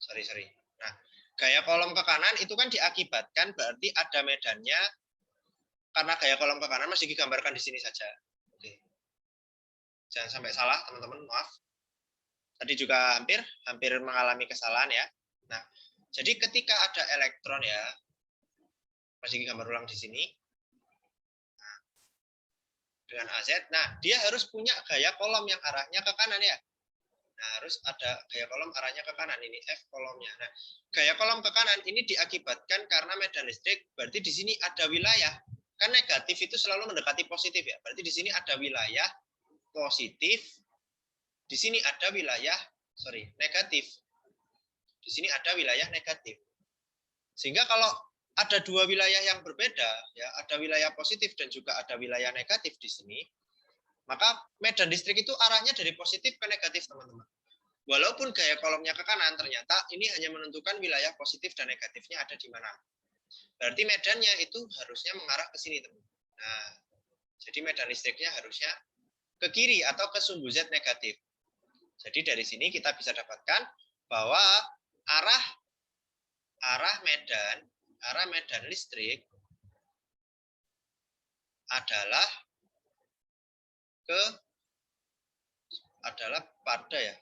sorry. Nah, gaya kolom ke kanan itu kan diakibatkan berarti ada medannya. Karena gaya kolom ke kanan masih digambarkan di sini saja. Oke. Jangan sampai salah, teman-teman, maaf. Tadi juga hampir mengalami kesalahan ya. Nah, jadi ketika ada elektron ya, masih gambar ulang di sini. Nah, dengan AZ, nah dia harus punya gaya kolom yang arahnya ke kanan ya. Nah, harus ada gaya kolom arahnya ke kanan, ini F kolomnya. Nah, gaya kolom ke kanan ini diakibatkan karena medan listrik, berarti di sini ada wilayah. Kan negatif itu selalu mendekati positif ya. Berarti di sini ada wilayah positif. Di sini ada wilayah negatif. Di sini ada wilayah negatif. Sehingga kalau ada dua wilayah yang berbeda, ya, ada wilayah positif dan juga ada wilayah negatif di sini, maka medan listrik itu arahnya dari positif ke negatif, teman-teman. Walaupun gaya kolomnya ke kanan, ternyata ini hanya menentukan wilayah positif dan negatifnya ada di mana. Berarti medannya itu harusnya mengarah ke sini, teman. Nah, jadi medan listriknya harusnya ke kiri atau ke sumbu Z negatif. Jadi dari sini kita bisa dapatkan bahwa arah medan listrik adalah pada ya.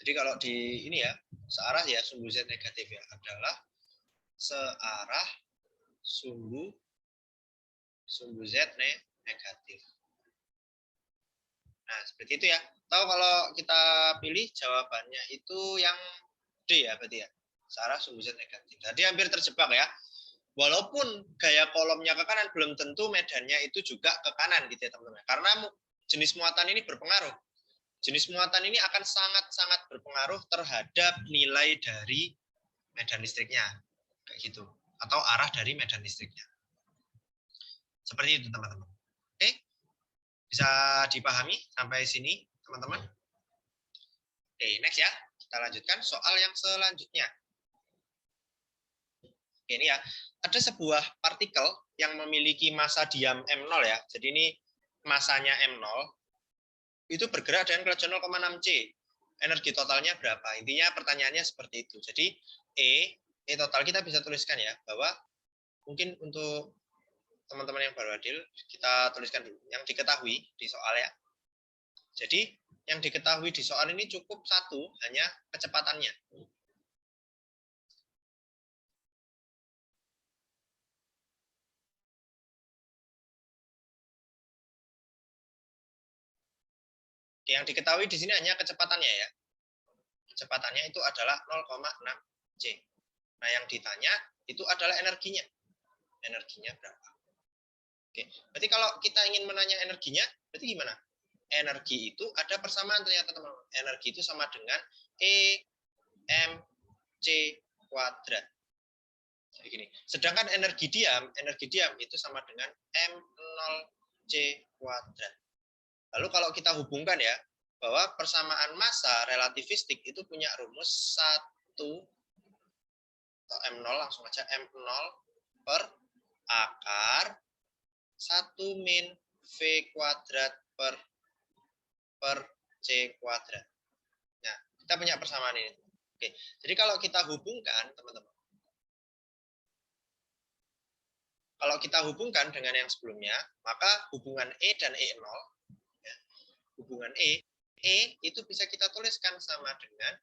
Jadi kalau di ini ya, searah ya sumbu Z negatif ya, adalah searah sumbu Z negatif. Nah, seperti itu ya. Tahu kalau kita pilih jawabannya itu yang D ya berarti ya. Searah sumbu Z negatif. Jadi hampir terjebak ya. Walaupun gaya kolomnya ke kanan, belum tentu medannya itu juga ke kanan gitu ya teman-teman. Karena jenis muatan ini berpengaruh. Jenis muatan ini akan sangat-sangat berpengaruh terhadap nilai dari medan listriknya, kayak gitu, atau arah dari medan listriknya. Seperti itu teman-teman. Oke, bisa dipahami sampai sini teman-teman? Oke, next ya. Kita lanjutkan soal yang selanjutnya. Oke, ini ya, ada sebuah partikel yang memiliki massa diam M0 ya. Jadi ini massanya M0 itu bergerak dengan kecepatan 0,6 C. Energi totalnya berapa? Intinya pertanyaannya seperti itu. Jadi E total kita bisa tuliskan ya, bahwa mungkin untuk teman-teman yang baru hadir, kita tuliskan dulu yang diketahui di soal ya. Jadi yang diketahui di soal ini cukup satu, hanya kecepatannya. Yang diketahui di sini hanya kecepatannya ya. Kecepatannya itu adalah 0,6 C. Nah, yang ditanya itu adalah energinya. Energinya berapa? Oke, berarti kalau kita ingin menanya energinya, berarti gimana? Energi itu ada persamaan ternyata teman-teman. Energi itu sama dengan E M C kuadrat. Jadi gini. Sedangkan energi diam itu sama dengan M0 C kuadrat. Lalu kalau kita hubungkan ya, bahwa persamaan massa relativistik itu punya rumus 1 atau M0, langsung aja M0 per akar 1 min V kuadrat per C kuadrat. Nah, kita punya persamaan ini. Oke, jadi kalau kita hubungkan, teman-teman, kalau kita hubungkan dengan yang sebelumnya, maka hubungan E dan E0, ya, hubungan E itu bisa kita tuliskan sama dengan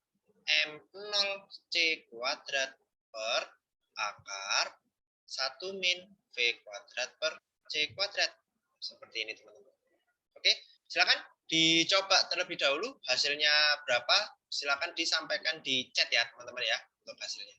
M0C kuadrat per akar 1 min V kuadrat per C kuadrat. Seperti ini teman-teman. Oke, silakan dicoba terlebih dahulu hasilnya berapa. Silakan disampaikan di chat ya teman-teman ya untuk hasilnya.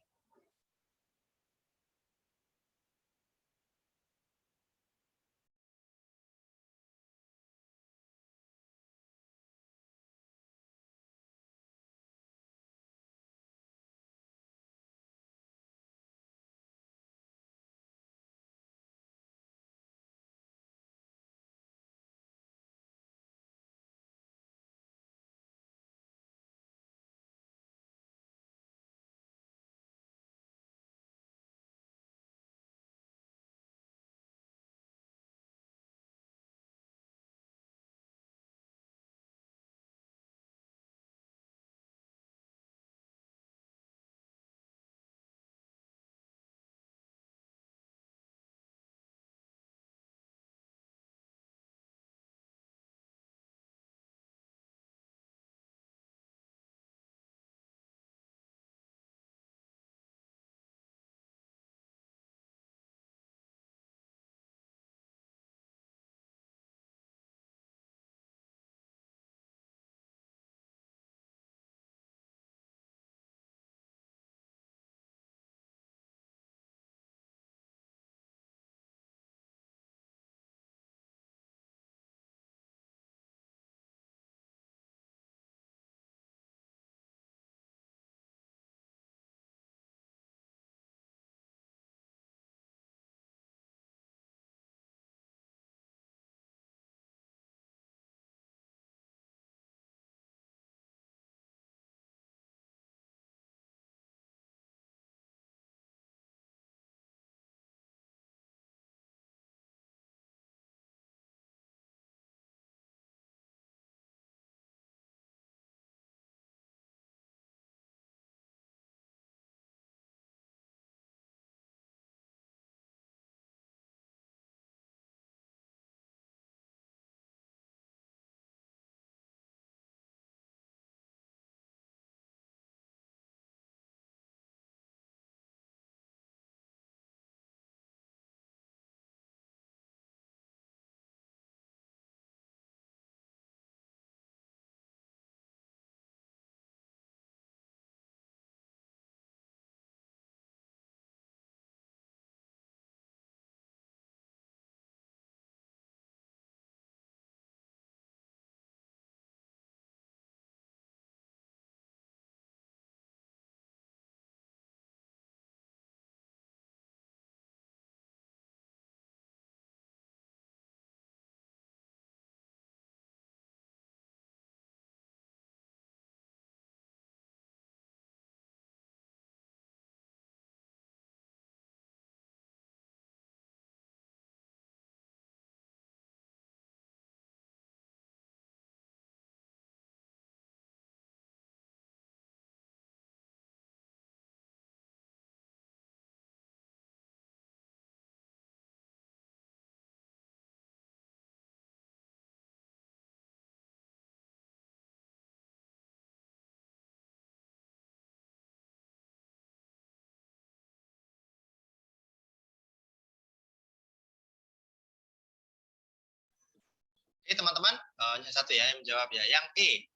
Oke, teman-teman, yang satu ya yang menjawab ya, yang E.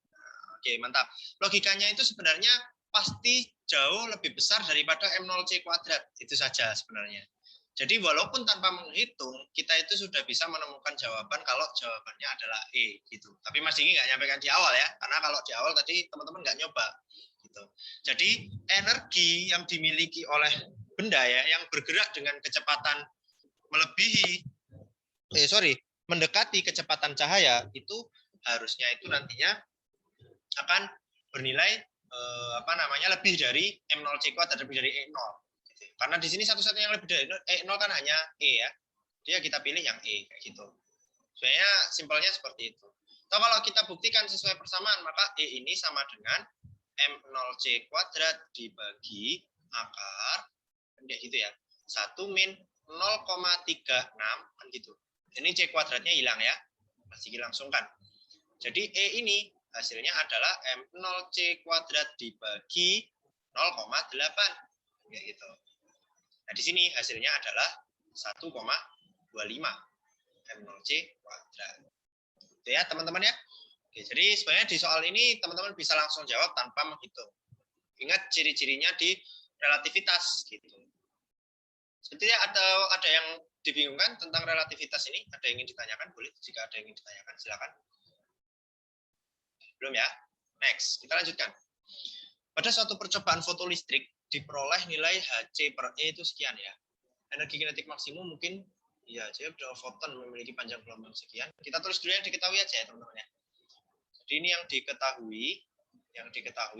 Oke, mantap. Logikanya itu sebenarnya pasti jauh lebih besar daripada M0C kuadrat. Itu saja sebenarnya. Jadi walaupun tanpa menghitung, kita itu sudah bisa menemukan jawaban kalau jawabannya adalah E. Gitu. Tapi Mas Diki nggak nyampaikan di awal ya, karena kalau di awal tadi teman-teman nggak nyoba. Gitu. Jadi energi yang dimiliki oleh benda ya, yang bergerak dengan kecepatan melebihi, mendekati kecepatan cahaya, itu harusnya itu nantinya akan bernilai lebih dari M0C kuadrat, lebih dari E0. Karena di sini satu-satunya yang lebih dari E0 kan hanya E ya. Dia kita pilih yang E kayak gitu. Sebenarnya simpelnya seperti itu. Atau kalau kita buktikan sesuai persamaan, maka E ini sama dengan M0C kuadrat dibagi akar kayak gitu ya. 1 min 0,36 kan gitu. Ini C kuadratnya hilang ya. Masih dilangsungkan. Jadi E ini hasilnya adalah M0C kuadrat dibagi 0,8 kayak gitu. Nah, di sini hasilnya adalah 1,25 M0C kuadrat. Itu ya, teman-teman ya. Oke, jadi sebenarnya di soal ini teman-teman bisa langsung jawab tanpa menghitung. Ingat ciri-cirinya di relativitas gitu. Sebetulnya ada yang dibingungkan tentang relativitas ini? Ada yang ingin ditanyakan? Boleh, jika ada yang ingin ditanyakan, silakan. Belum ya? Next, kita lanjutkan. Pada suatu percobaan fotolistrik diperoleh nilai Hc per E itu sekian ya. Energi kinetik maksimum mungkin ya, jadi foton memiliki panjang gelombang sekian. Kita tulis dulu yang diketahui aja ya teman-teman ya. Jadi ini yang diketahui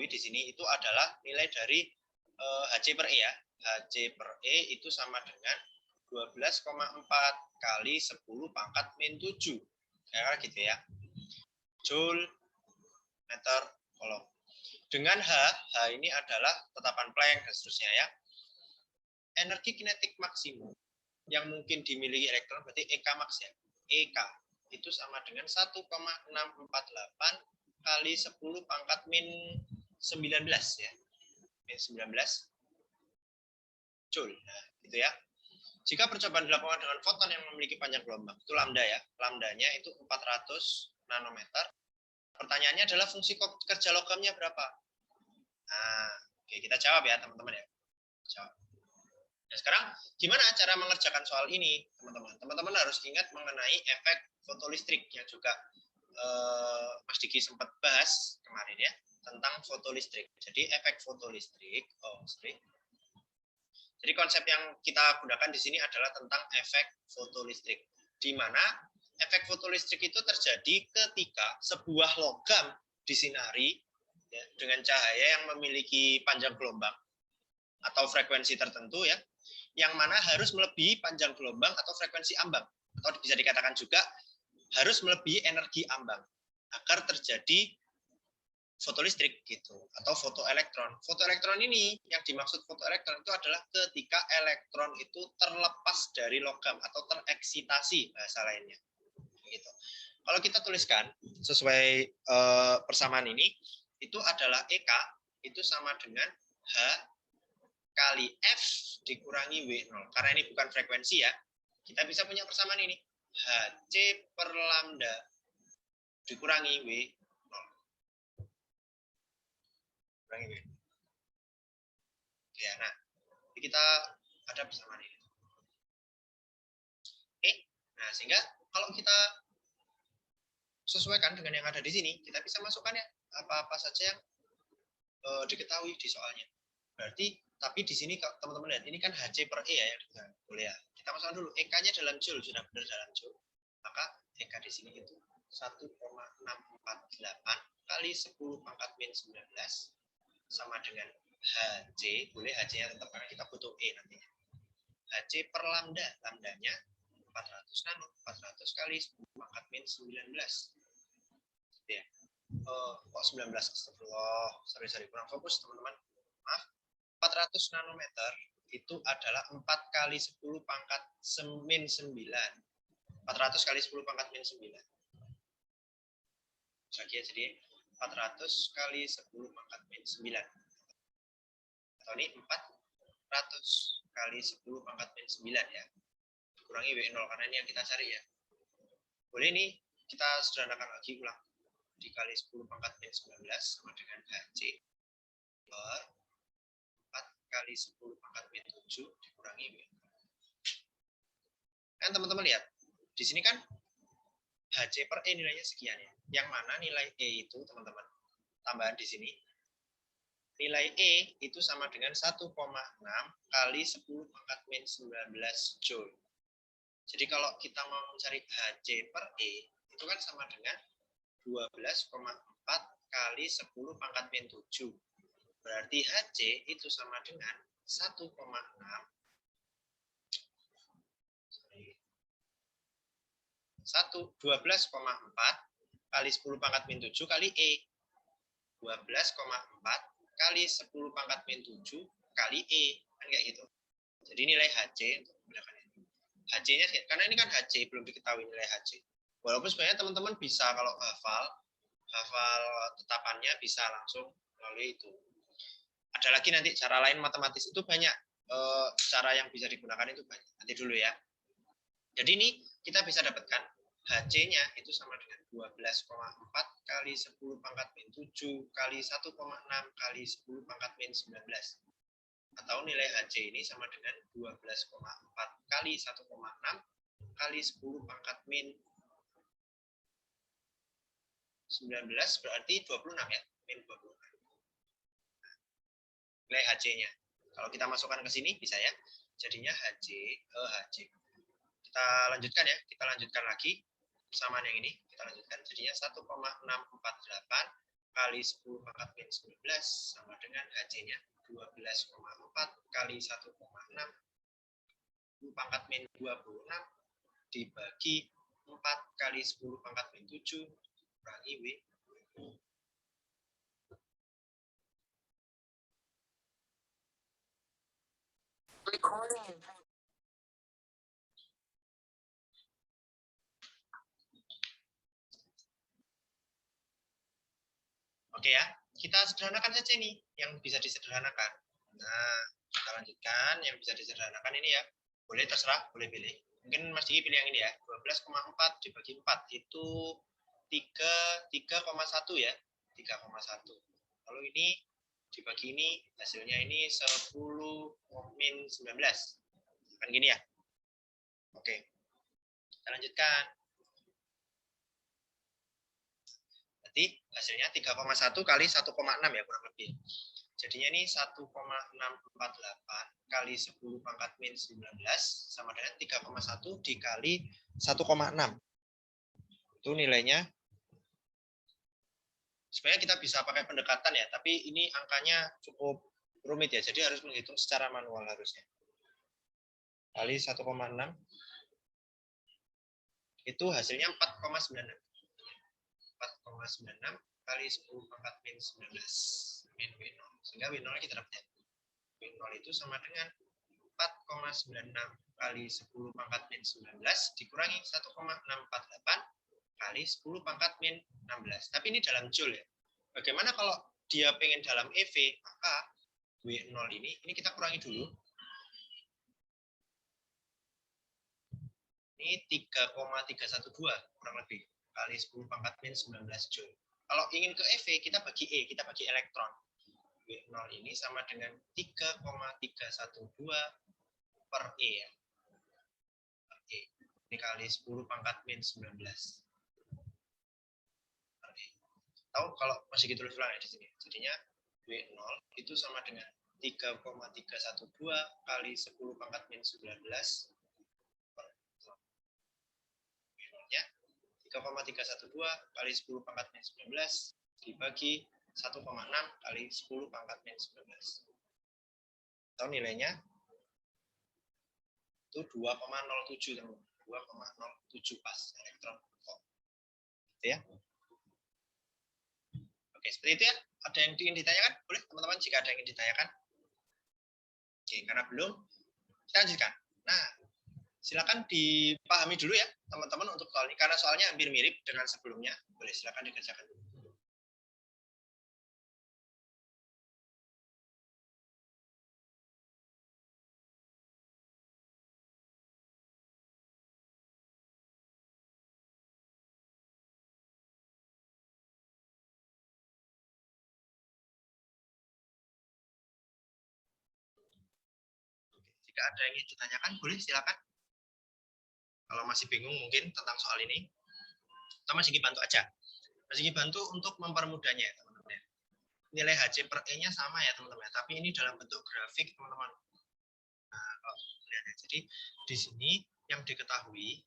di sini itu adalah nilai dari Hc per E ya. Hc per E itu sama dengan 12,4 kali 10 pangkat min 7. Kayak gitu ya. Joule meter kolom. Dengan H ini adalah tetapan Planck dan seterusnya ya. Energi kinetik maksimum yang mungkin dimiliki elektron berarti EK max ya. EK itu sama dengan 1,648 kali 10 pangkat min 19 ya. Min 19 Joule. Nah, gitu ya. Jika percobaan dilakukan dengan foton yang memiliki panjang gelombang, itu lambda ya. Lambdanya itu 400 nanometer. Pertanyaannya adalah fungsi kerja logamnya berapa? Nah, oke, kita jawab ya teman-teman ya. Jawab. Nah, sekarang gimana cara mengerjakan soal ini, teman-teman? Teman-teman harus ingat mengenai efek fotolistrik yang juga Mas Diki sempat bahas kemarin ya, tentang fotolistrik. Jadi efek fotolistrik, jadi konsep yang kita gunakan di sini adalah tentang efek fotolistrik, di mana efek fotolistrik itu terjadi ketika sebuah logam disinari ya, dengan cahaya yang memiliki panjang gelombang atau frekuensi tertentu ya, yang mana harus melebihi panjang gelombang atau frekuensi ambang, atau bisa dikatakan juga harus melebihi energi ambang agar terjadi fotolistrik gitu, atau fotoelektron. Fotoelektron ini yang dimaksud fotoelektron itu adalah ketika elektron itu terlepas dari logam atau tereksitasi bahasa lainnya. Gitu. Kalau kita tuliskan sesuai persamaan ini, itu adalah EK itu sama dengan H kali F dikurangi W0. Karena ini bukan frekuensi ya, kita bisa punya persamaan ini. Hc per lambda dikurangi W0. Kurangi W0. Ya, nah, kita ada persamaan ini. Oke, nah sehingga kalau kita sesuaikan dengan yang ada di sini, kita bisa masukkan ya apa-apa saja yang diketahui di soalnya. Berarti, tapi di sini teman-teman lihat, ini kan Hc per E ya yang kita boleh ya. Kita masukkan dulu, EK-nya dalam Joule, sudah benar dalam Joule. Maka EK di sini itu 1,648 kali 10 pangkat min 19 sama dengan Hc, boleh Hc-nya tetap karena kita butuh E nantinya. Hc per lambda, lambdanya 400 nano, 400 kali 10 pangkat min 19. Ya. Kok 19? Astagfirullah. Sorry, kurang fokus teman-teman. Maaf. 400 nanometer itu adalah 4 kali 10 pangkat min 9. 400 kali 10 pangkat min 9. Jadi 400 kali 10 pangkat min 9. Atau ini 400 kali 10 pangkat min 9 ya. Kurangi W0 karena ini yang kita cari ya. Boleh nih kita sederhanakan lagi ulang. Dikali 10 pangkat min 19 sama dengan HC per 4 kali 10 pangkat min 7 dikurangi W. Kan teman-teman lihat, di sini kan HC per E nilainya sekian ya. Yang mana nilai E itu teman-teman, tambahan di sini, nilai E itu sama dengan 1,6 kali 10 pangkat min 19 Joule. Jadi kalau kita mau mencari HC per E, itu kan sama dengan 12,4 kali 10 pangkat min 7. Berarti HC itu sama dengan 1,6 12,4 kali 10 pangkat min 7 kali E. 12,4 kali 10 pangkat min 7 kali E. Kan kayak gitu. Jadi nilai HC untuk menggunakan ini. HC-nya, karena ini kan HC, belum diketahui nilai HC. Walaupun sebenarnya teman-teman bisa kalau hafal tetapannya bisa langsung melalui itu. Ada lagi nanti cara lain matematis itu banyak. Cara yang bisa digunakan itu banyak. Nanti dulu ya. Jadi ini kita bisa dapatkan HC-nya itu sama dengan 12,4 kali 10 pangkat min 7 kali 1,6 kali 10 pangkat min 19. Atau nilai HC ini sama dengan 12,4 kali 1,6 kali 10 pangkat min 19 berarti 26 ya, min 26. Nilai HC-nya. Kalau kita masukkan ke sini bisa ya. Jadinya HC. Kita lanjutkan ya, kita lanjutkan lagi persamaan yang ini, kita lanjutkan. Jadinya 1,648 kali 10 pangkat min 19 sama dengan HC-nya 12,4 kali 1,6 pangkat min 26 dibagi 4 kali 10 pangkat min 7 kurangi W. Oke ya, kita sederhanakan saja nih yang bisa disederhanakan. Nah, kita lanjutkan yang bisa disederhanakan ini ya. Boleh terserah, boleh pilih. Mungkin Mas Diki pilih yang ini ya. 12,4 dibagi 4 itu 3,1 ya. 3,1. Lalu ini dibagi ini, hasilnya ini 10 min 19. Kan gini ya. Oke. Kita lanjutkan. Berarti hasilnya 3,1 kali 1,6 ya kurang lebih. Jadinya ini 1,648 kali 10 pangkat min 19 sama dengan 3,1 dikali 1,6. Itu nilainya. Sebenarnya kita bisa pakai pendekatan ya, tapi ini angkanya cukup rumit ya, jadi harus menghitung secara manual harusnya. Kali 1,6 itu hasilnya 4,96. 4,96 kali 10 pangkat min 19 min W0. Sehingga W0 kita dapat. W0 itu sama dengan 4,96 kali 10 pangkat min 19 dikurangi 1,648 kali 10 pangkat min 16. Tapi ini dalam Joule ya. Bagaimana kalau dia pengen dalam EV, maka W0 ini kita kurangi dulu. Ini 3,312 kurang lebih kali 10 pangkat min 19 Joule. Kalau ingin ke EV, kita bagi E, kita bagi elektron. W0 ini sama dengan 3,312 per E ya. Per E. Ini kali 10 pangkat min 19. Per E. Tahu kalau masih gitu ulang ya di sini. Jadinya W0 itu sama dengan 3,312 kali 10 pangkat min 19 per W0-nya 3,312 kali 10 pangkat min 19 dibagi 1,6 kali 10 pangkat min 19. Atau nilainya itu 2,07 teman. 2,07 pas elektron volt. Gitu ya. Oke, seperti itu ya. Ada yang ingin ditanyakan? Boleh teman-teman jika ada yang ingin ditanyakan. Oke, karena belum, kita lanjutkan. Nah, silakan dipahami dulu ya teman-teman untuk soal ini. Karena soalnya hampir mirip dengan sebelumnya. Boleh silakan dikerjakan dulu. tidak ada yang ingin ditanyakan, boleh silakan. Kalau masih bingung mungkin tentang soal ini, kita Mas Sigi bantu aja. Mas Sigi bantu untuk mempermudahnya, teman-teman. Nilai HC per E-nya sama ya, teman-teman. Tapi ini dalam bentuk grafik, teman-teman. Nah, kalau lihat ya. Jadi di sini yang diketahui,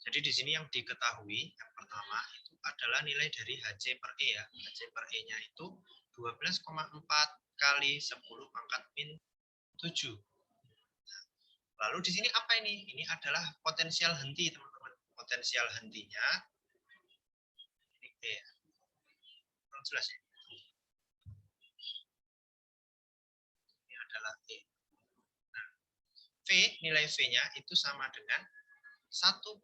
jadi di sini yang diketahui yang pertama itu adalah nilai dari HC per E ya. HC per E-nya itu 12,4 kali 10 pangkat min 7. Nah, lalu di sini apa ini? Ini adalah potensial henti, teman-teman. Potensial hentinya ini E ya. Kurang jelas ya. Ini adalah E. Nah, V, nilai V-nya itu sama dengan 1,03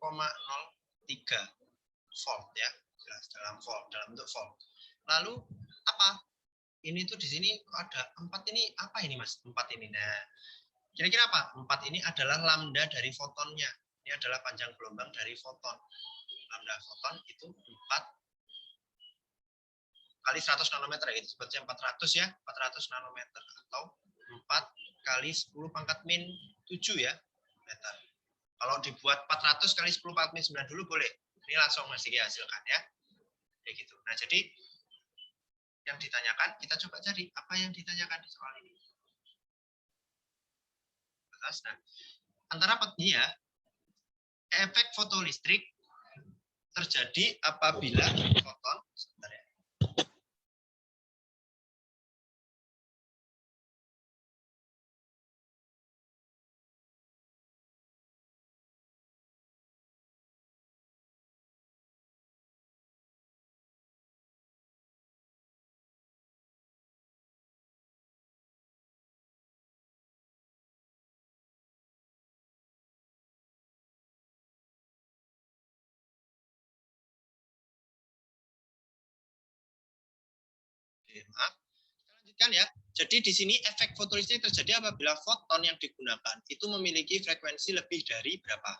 volt ya, jelas dalam volt, dalam bentuk volt. Lalu apa? Ini tuh di sini ada 4 ini, apa ini Mas? 4 ini. Nah, kira-kira apa? 4 ini adalah lambda dari fotonnya. Ini adalah panjang gelombang dari foton. Lambda foton itu 4 kali 100 nanometer ya, itu sebutnya 400 ya, 400 nanometer atau 4 kali 10 pangkat min 7 ya, meter. Kalau dibuat 400 kali 10 pangkat min 9 dulu boleh. Ini langsung masih dihasilkan ya. Kayak gitu. Nah, jadi yang ditanyakan, kita coba cari apa yang ditanyakan di soal ini. Nah, antara ya, efek fotolistrik terjadi apabila foton, sebentar ya. Maaf, kita lanjutkan ya. Jadi di sini efek fotolistrik terjadi apabila foton yang digunakan itu memiliki frekuensi lebih dari berapa.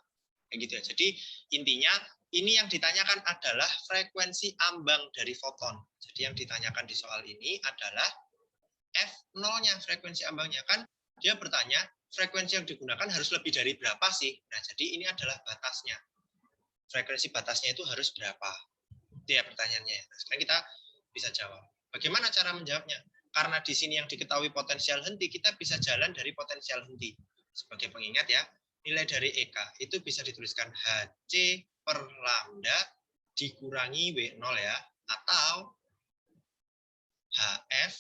Kayak gitu ya. Jadi intinya ini yang ditanyakan adalah frekuensi ambang dari foton. Jadi yang ditanyakan di soal ini adalah F0-nya, frekuensi ambangnya. Kan dia bertanya frekuensi yang digunakan harus lebih dari berapa sih? Nah, jadi ini adalah batasnya. Frekuensi batasnya itu harus berapa? Itu ya pertanyaannya. Nah, sekarang kita bisa jawab. Bagaimana cara menjawabnya? Karena di sini yang diketahui potensial henti, kita bisa jalan dari potensial henti. Sebagai pengingat ya, nilai dari EK itu bisa dituliskan HC per lambda dikurangi W0 ya, atau HF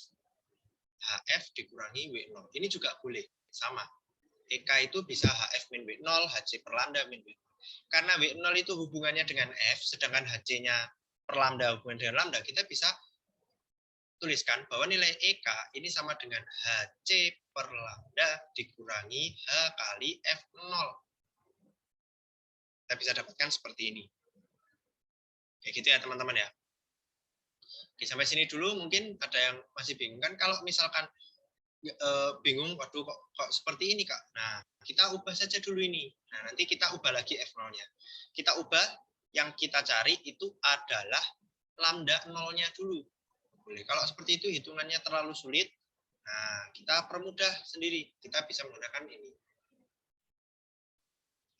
dikurangi W0. Ini juga boleh, sama. EK itu bisa HF min W0, HC per lambda min W0. Karena W0 itu hubungannya dengan F, sedangkan HC-nya per lambda hubungan dengan lambda, kita bisa tuliskan bahwa nilai EK ini sama dengan HC per lambda dikurangi H kali F0. Kita bisa dapatkan seperti ini. Kayak gitu ya teman-teman ya. Oke, sampai sini dulu mungkin ada yang masih bingung kan, kalau misalkan bingung, waduh kok seperti ini Kak. Nah, kita ubah saja dulu ini. Nah, nanti kita ubah lagi F0-nya. Kita ubah, yang kita cari itu adalah lambda 0-nya dulu. Boleh. Kalau seperti itu hitungannya terlalu sulit, nah kita permudah sendiri. Kita bisa menggunakan ini.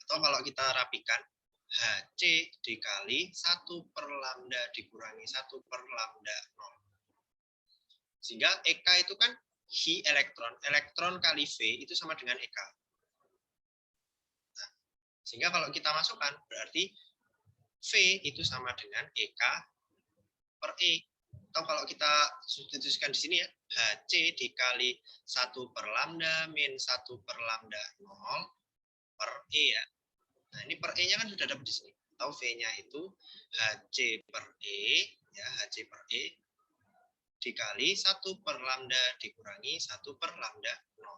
Atau kalau kita rapikan, HC dikali 1 per lambda dikurangi 1 per lambda 0. Sehingga EK itu kan Hi elektron. Elektron kali V itu sama dengan EK. Nah, sehingga kalau kita masukkan, berarti V itu sama dengan EK per E. Atau kalau kita substitusikan di sini ya, HC dikali 1 per lambda min 1 per lambda 0 per E ya. Nah, ini per E-nya kan sudah dapat di sini. Atau V-nya itu HC per E, ya, HC per E dikali 1 per lambda dikurangi 1 per lambda 0.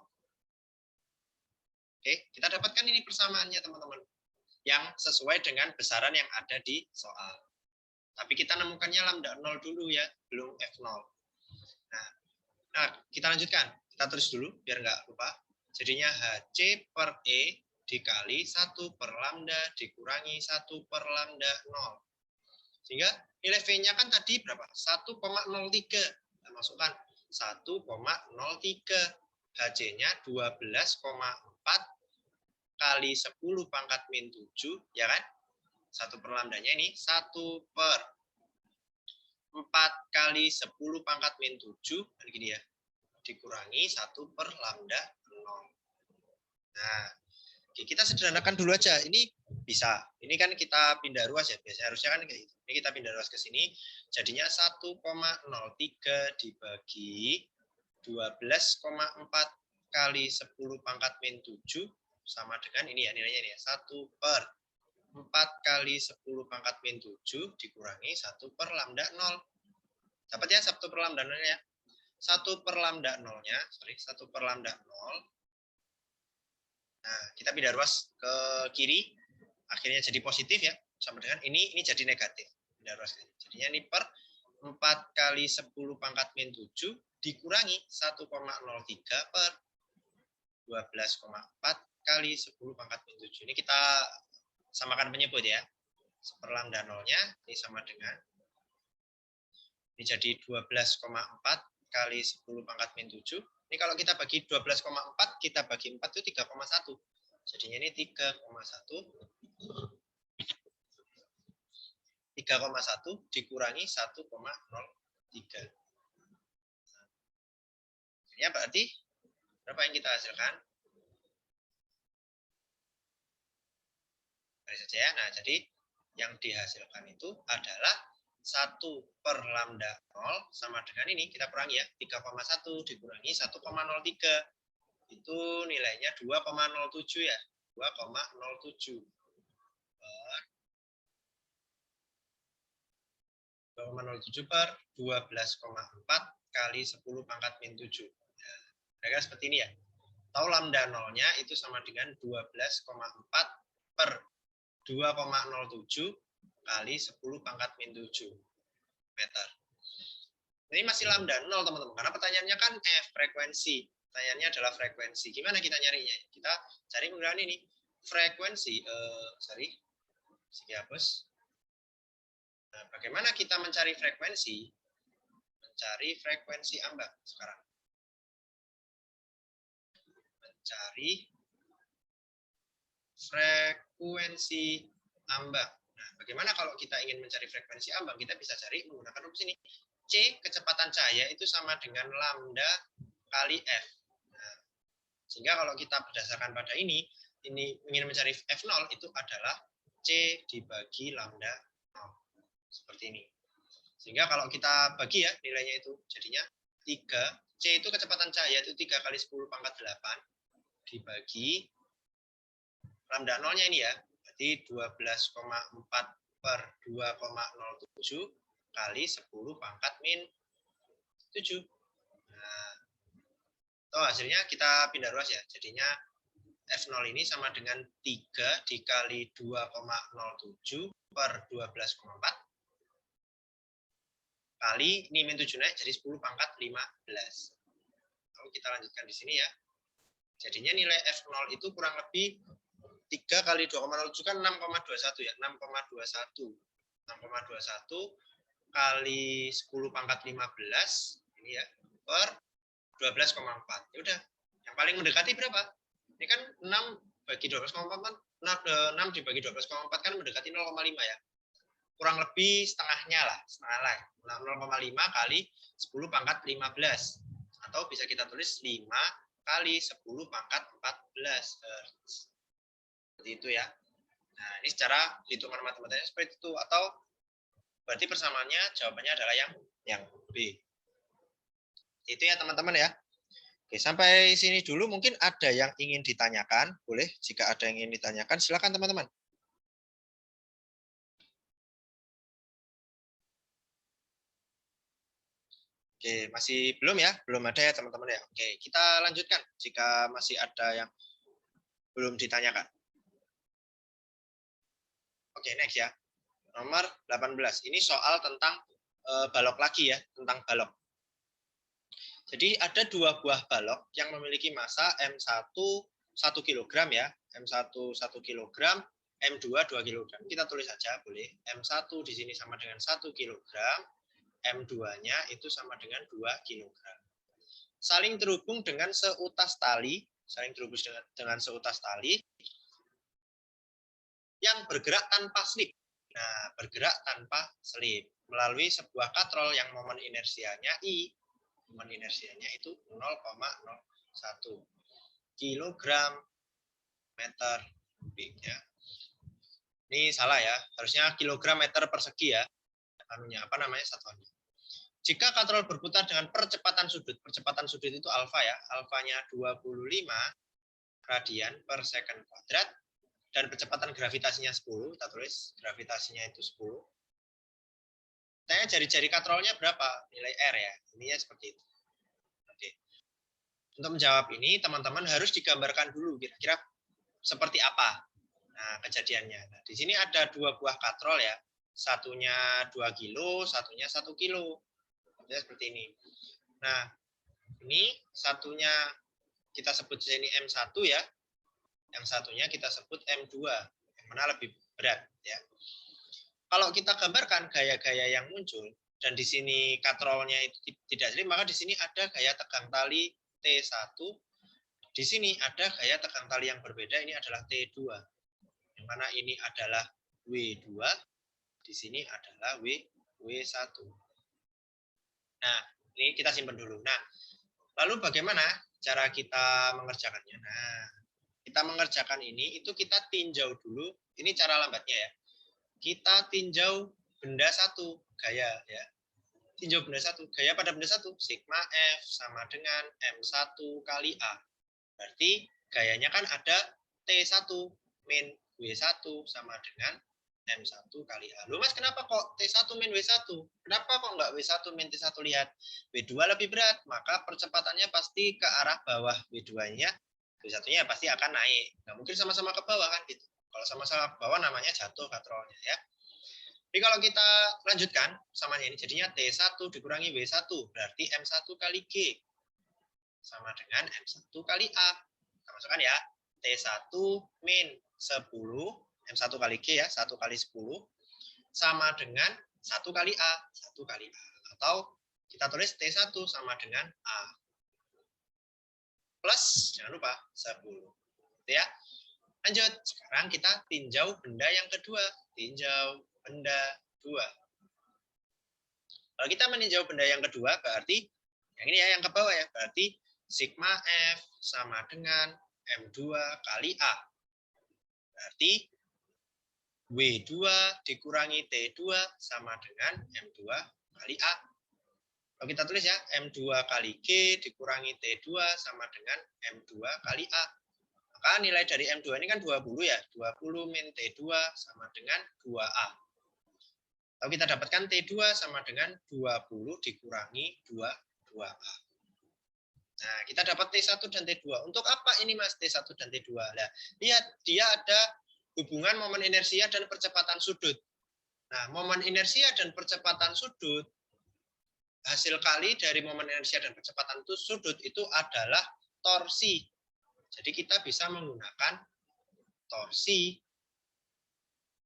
Oke, kita dapatkan ini persamaannya teman-teman. Yang sesuai dengan besaran yang ada di soal. Tapi kita nemukannya lambda 0 dulu ya, belum F0. Nah, kita lanjutkan. Kita tulis dulu biar nggak lupa. Jadinya HC per E dikali 1 per lambda dikurangi 1 per lambda 0. Sehingga nilai V-nya kan tadi berapa? 1,03. Kita masukkan 1,03. HC-nya 12,4 kali 10 pangkat min 7, ya kan? 1 per lambdanya ini 1 per 4 kali 10 pangkat min 7, kan gini ya, dikurangi 1 per lambda 0. Nah, oke, kita sederhanakan dulu aja. Ini bisa. Ini kan kita pindah ruas ya. Biasanya harusnya kan kayak gitu. Ini kita pindah ruas ke sini. Jadinya 1,03 dibagi 12,4 kali 10 pangkat min 7 sama dengan ini ya, nilainya ini ya. 1 per 4 kali 10 pangkat min 7 dikurangi 1 per lambda 0. Dapat ya 1 per lambda 0 ya. 1 per lambda 0-nya, 1 per lambda 0. Nah, kita pindah ruas ke kiri, akhirnya jadi positif ya, sama dengan ini jadi negatif. Pindah ruas ke sini. Jadinya ini per 4 kali 10 pangkat min 7 dikurangi 1,03 per 12,4 kali 10 pangkat min 7. Ini kita samakan penyebut ya. Per lambda 0-nya ini sama dengan, ini jadi 12,4 kali 10 pangkat min 7. Ini kalau kita bagi 12,4, kita bagi 4 itu 3,1. Jadinya ini 3,1 dikurangi 1,03. Ini berarti berapa yang kita hasilkan? Mari saja ya. Nah, jadi yang dihasilkan itu adalah 1 per lambda 0 sama dengan ini, kita kurangi ya, 3,1 dikurangi 1,03. Itu nilainya 2,07 ya. 2,07 per 12,4 kali 10 pangkat min 7. Nah, kira-kira seperti ini ya. Tahu lambda 0-nya itu sama dengan 12,4 per 2,07 kali 10 pangkat min 7 meter. Ini masih lambda 0 teman-teman, karena pertanyaannya kan frekuensi. Pertanyaannya adalah frekuensi. Gimana kita nyarinya? Kita cari menggunakan ini. Frekuensi, Nah, bagaimana kita mencari frekuensi? Mencari frekuensi ambang sekarang. Mencari frekuensi ambang. Nah, bagaimana kalau kita ingin mencari frekuensi ambang? Kita bisa cari menggunakan rumus ini. C, kecepatan cahaya itu sama dengan lambda kali F. Nah, sehingga kalau kita berdasarkan pada ini ingin mencari F0 itu adalah C dibagi lambda 0. Seperti ini. Sehingga kalau kita bagi ya nilainya itu jadinya 3. C itu kecepatan cahaya itu 3 kali 10 pangkat 8 dibagi lambda 0-nya ini ya. Berarti 12,4 per 2,07 kali 10 pangkat min 7. Nah, toh hasilnya kita pindah ruas ya. Jadinya F0 ini sama dengan 3 dikali 2,07 per 12,4 kali ini min 7 naik jadi 10 pangkat 15. Lalu kita lanjutkan di sini ya. Jadinya nilai F0 itu kurang lebih 3 kali 2,07 kan 6,21 ya. 6,21 kali 10 pangkat 15 ini ya per 12,4. Ya udah. Yang paling mendekati berapa? Ini kan 6 bagi 12,4 kan 6 dibagi 12,4 kan mendekati 0,5 ya. Kurang lebih setengahnya lah, 0,5 kali 10 pangkat 15. Atau bisa kita tulis 5 kali 10 pangkat 14 Hz. Seperti itu ya. Nah, ini secara hitungan matematikanya seperti itu. Atau berarti persamaannya jawabannya adalah yang B. Itu ya teman-teman ya. Oke, sampai sini dulu mungkin ada yang ingin ditanyakan. Boleh, jika ada yang ingin ditanyakan, silakan teman-teman. Oke, masih belum ya? Belum ada ya teman-teman ya? Oke, kita lanjutkan jika masih ada yang belum ditanyakan. Oke, next ya. Nomor 18. Ini soal tentang balok lagi ya, tentang balok. Jadi ada 2 buah balok yang memiliki massa M1 1 kg ya. M1 1 kg, M2 2 kg. Kita tulis saja boleh. M1 di sini sama dengan 1 kg. M2-nya itu sama dengan 2 kg. saling terhubung dengan seutas tali, seutas tali yang bergerak tanpa slip. Nah, bergerak tanpa slip melalui sebuah katrol yang momen inersianya I. Momen inersianya itu 0,01 kilogram meter kubik ya. Ini salah ya, harusnya kilogram meter persegi ya. Satuannya. Jika katrol berputar dengan percepatan sudut itu alfa ya, alfanya 25 radian per second kuadrat, dan kecepatan gravitasinya 10, kita tulis gravitasinya itu 10. Tanya jari-jari katrolnya berapa? Nilai R ya, ininya seperti itu. Oke. Untuk menjawab ini, teman-teman harus digambarkan dulu kira-kira seperti apa. Nah, kejadiannya. Nah, di sini ada 2 buah katrol ya. Satunya 2 kilo, satunya 1 kilo. Seperti ini. Nah, ini satunya kita sebut sini M1 ya. Yang satunya kita sebut M2. Yang mana lebih berat ya. Kalau kita gambarkan gaya-gaya yang muncul dan di sini katrolnya itu tidak slip, maka di sini ada gaya tegang tali T1. Di sini ada gaya tegang tali yang berbeda, ini adalah T2. Yang mana ini adalah W2, di sini adalah W1. Nah, ini kita simpan dulu. Nah, lalu bagaimana cara kita mengerjakannya? Nah, kita mengerjakan ini, itu kita tinjau dulu. Ini cara lambatnya ya. Kita tinjau benda satu, gaya ya. Tinjau benda satu, gaya pada benda satu, sigma F sama dengan M1 kali A. Berarti gayanya kan ada T1 min W1 sama dengan M1 kali A. Loh Mas, kenapa kok T1 min W1? Kenapa kok nggak W1 min T1? Lihat, W2 lebih berat, maka percepatannya pasti ke arah bawah W2-nya, W1-nya pasti akan naik. Nggak mungkin sama-sama ke bawah kan gitu. Kalau sama-sama ke bawah namanya jatuh katrolnya ya. Jadi kalau kita lanjutkan samanya ini, jadinya T1 dikurangi W1, berarti M1 kali G sama dengan M1 kali A. Kita masukkan ya, T1 min 10, M1 kali G ya, 1 kali 10, sama dengan 1 kali A, 1 kali A. Atau kita tulis T1 sama dengan A. Plus, jangan lupa, 10. Gitu ya. Lanjut, sekarang kita tinjau benda yang kedua. Tinjau benda 2. Kalau kita meninjau benda yang kedua, berarti yang ini ya, yang ke bawah ya, berarti sigma F sama dengan M2 kali A. Berarti W2 dikurangi T2 sama dengan M2 kali A. Kalau kita tulis ya, M2 kali G dikurangi T2 sama dengan M2 kali A. Maka nilai dari M2 ini kan 20 ya. 20 min T2 sama dengan 2A. Kalau kita dapatkan T2 sama dengan 20 dikurangi 2A. Nah, kita dapat T1 dan T2. Untuk apa ini Mas T1 dan T2? Nah, lihat, dia ada hubungan momen inersia dan percepatan sudut. Nah, momen inersia dan percepatan sudut, hasil kali dari momen inersia dan percepatan sudut itu adalah torsi. Jadi kita bisa menggunakan torsi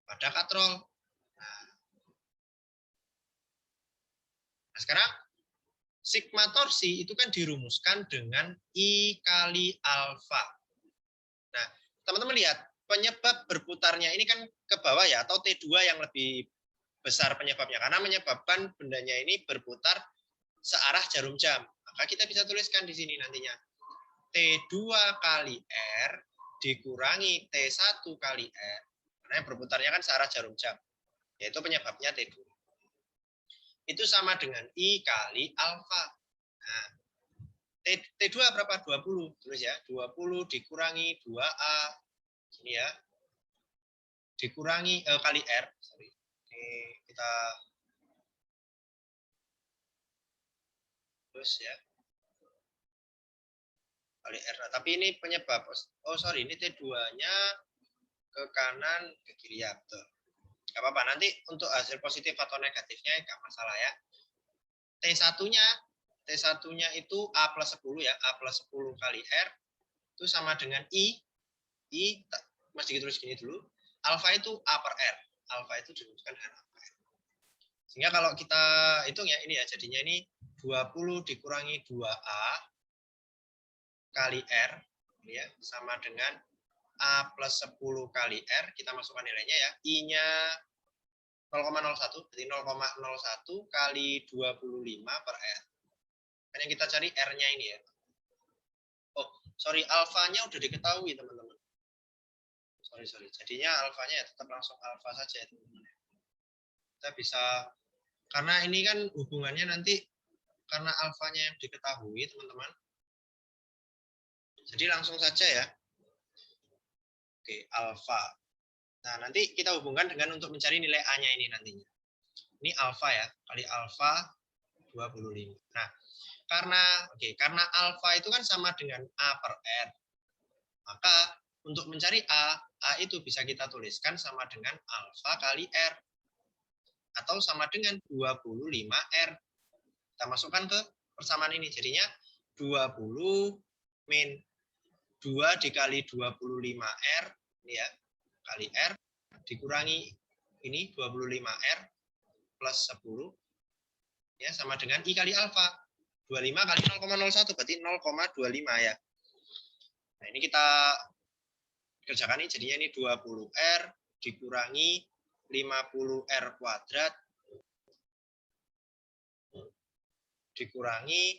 pada katrol. Nah, sekarang sigma torsi itu kan dirumuskan dengan I kali alfa. Nah, teman-teman lihat, penyebab berputarnya ini kan ke bawah ya, atau T2 yang lebih besar penyebabnya, karena menyebabkan bendanya ini berputar searah jarum jam. Maka kita bisa tuliskan di sini nantinya. T2 kali R dikurangi T1 kali R, karena berputarnya kan searah jarum jam, yaitu penyebabnya T2. Itu sama dengan I kali alfa. Nah, T2 berapa? 20. Tulis ya, 20 dikurangi 2A. Ini ya. Dikurangi kali R. Sorry. Ini kita terus ya. Kali R. Nah, tapi ini penyebab. Oh, sorry, ini T2-nya ke kanan, ke kiri ya, betul. Gak apa-apa, nanti untuk hasil positif atau negatifnya gak masalah ya. T1-nya itu A plus 10 ya, A plus 10 kali R itu sama dengan I masih ditulis gini dulu, alfa itu A per R, alfa itu dirumuskan dengan A per R. Sehingga kalau kita hitung ya, ini ya, jadinya ini 20 dikurangi 2A kali R ya, sama dengan A plus 10 kali R, kita masukkan nilainya ya, I-nya 0,01, berarti 0,01 kali 25 per R. Kan yang kita cari R-nya ini ya. Oh, sorry, alfanya udah diketahui teman-teman. Sorry. Jadinya alfanya ya tetap langsung alfa saja ya teman-teman. Kita bisa, karena ini kan hubungannya nanti, karena alfanya yang diketahui teman-teman. Jadi langsung saja ya. Oke, alfa. Nah, nanti kita hubungkan dengan untuk mencari nilai A-nya ini nantinya. Ini alfa ya, kali alfa 25. Nah, karena alfa itu kan sama dengan A per R. Maka untuk mencari A itu bisa kita tuliskan sama dengan alfa kali R. Atau sama dengan 25R. Kita masukkan ke persamaan ini. Jadinya 20 min 2 dikali 25R ini ya, kali R dikurangi ini 25R plus 10 ya, sama dengan I kali alfa. 25 kali 0,01 berarti 0,25 ya. Nah, ini kita kerjakan ini, jadinya ini 20R dikurangi 50R kuadrat dikurangi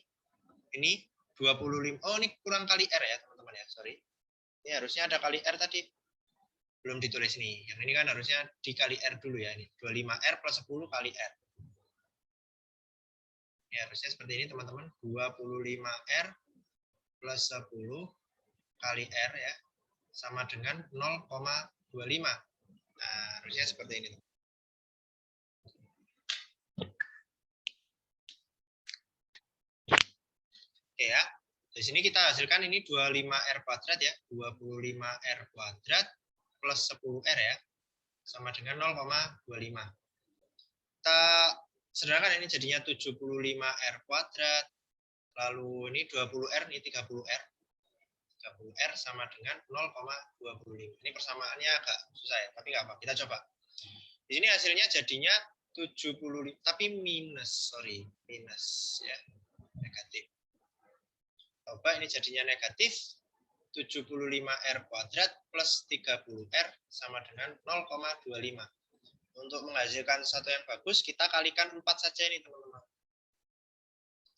ini 25. Oh, ini kurang kali R ya, teman-teman ya. Sorry. Ini harusnya ada kali R tadi. Belum ditulis nih. Yang ini kan harusnya dikali R dulu ya ini. 25R plus 10 kali R. Ini harusnya seperti ini, teman-teman. 25R plus 10 kali R ya, sama dengan 0,25. Nah, harusnya seperti ini. Oke ya. Di sini kita hasilkan ini 25R kuadrat ya. 25R kuadrat plus 10R ya. Sama dengan 0,25. Kita sederhanakan ini jadinya 75R kuadrat. Lalu ini 20R, ini 30R. 30R sama dengan 0,25. Ini persamaannya agak susah ya, tapi nggak apa, kita coba. Di sini hasilnya jadinya 75, tapi minus ya, negatif. Coba ini jadinya negatif 75R kuadrat plus 30R sama dengan 0,25. Untuk menghasilkan satu yang bagus, kita kalikan 4 saja ini teman-teman.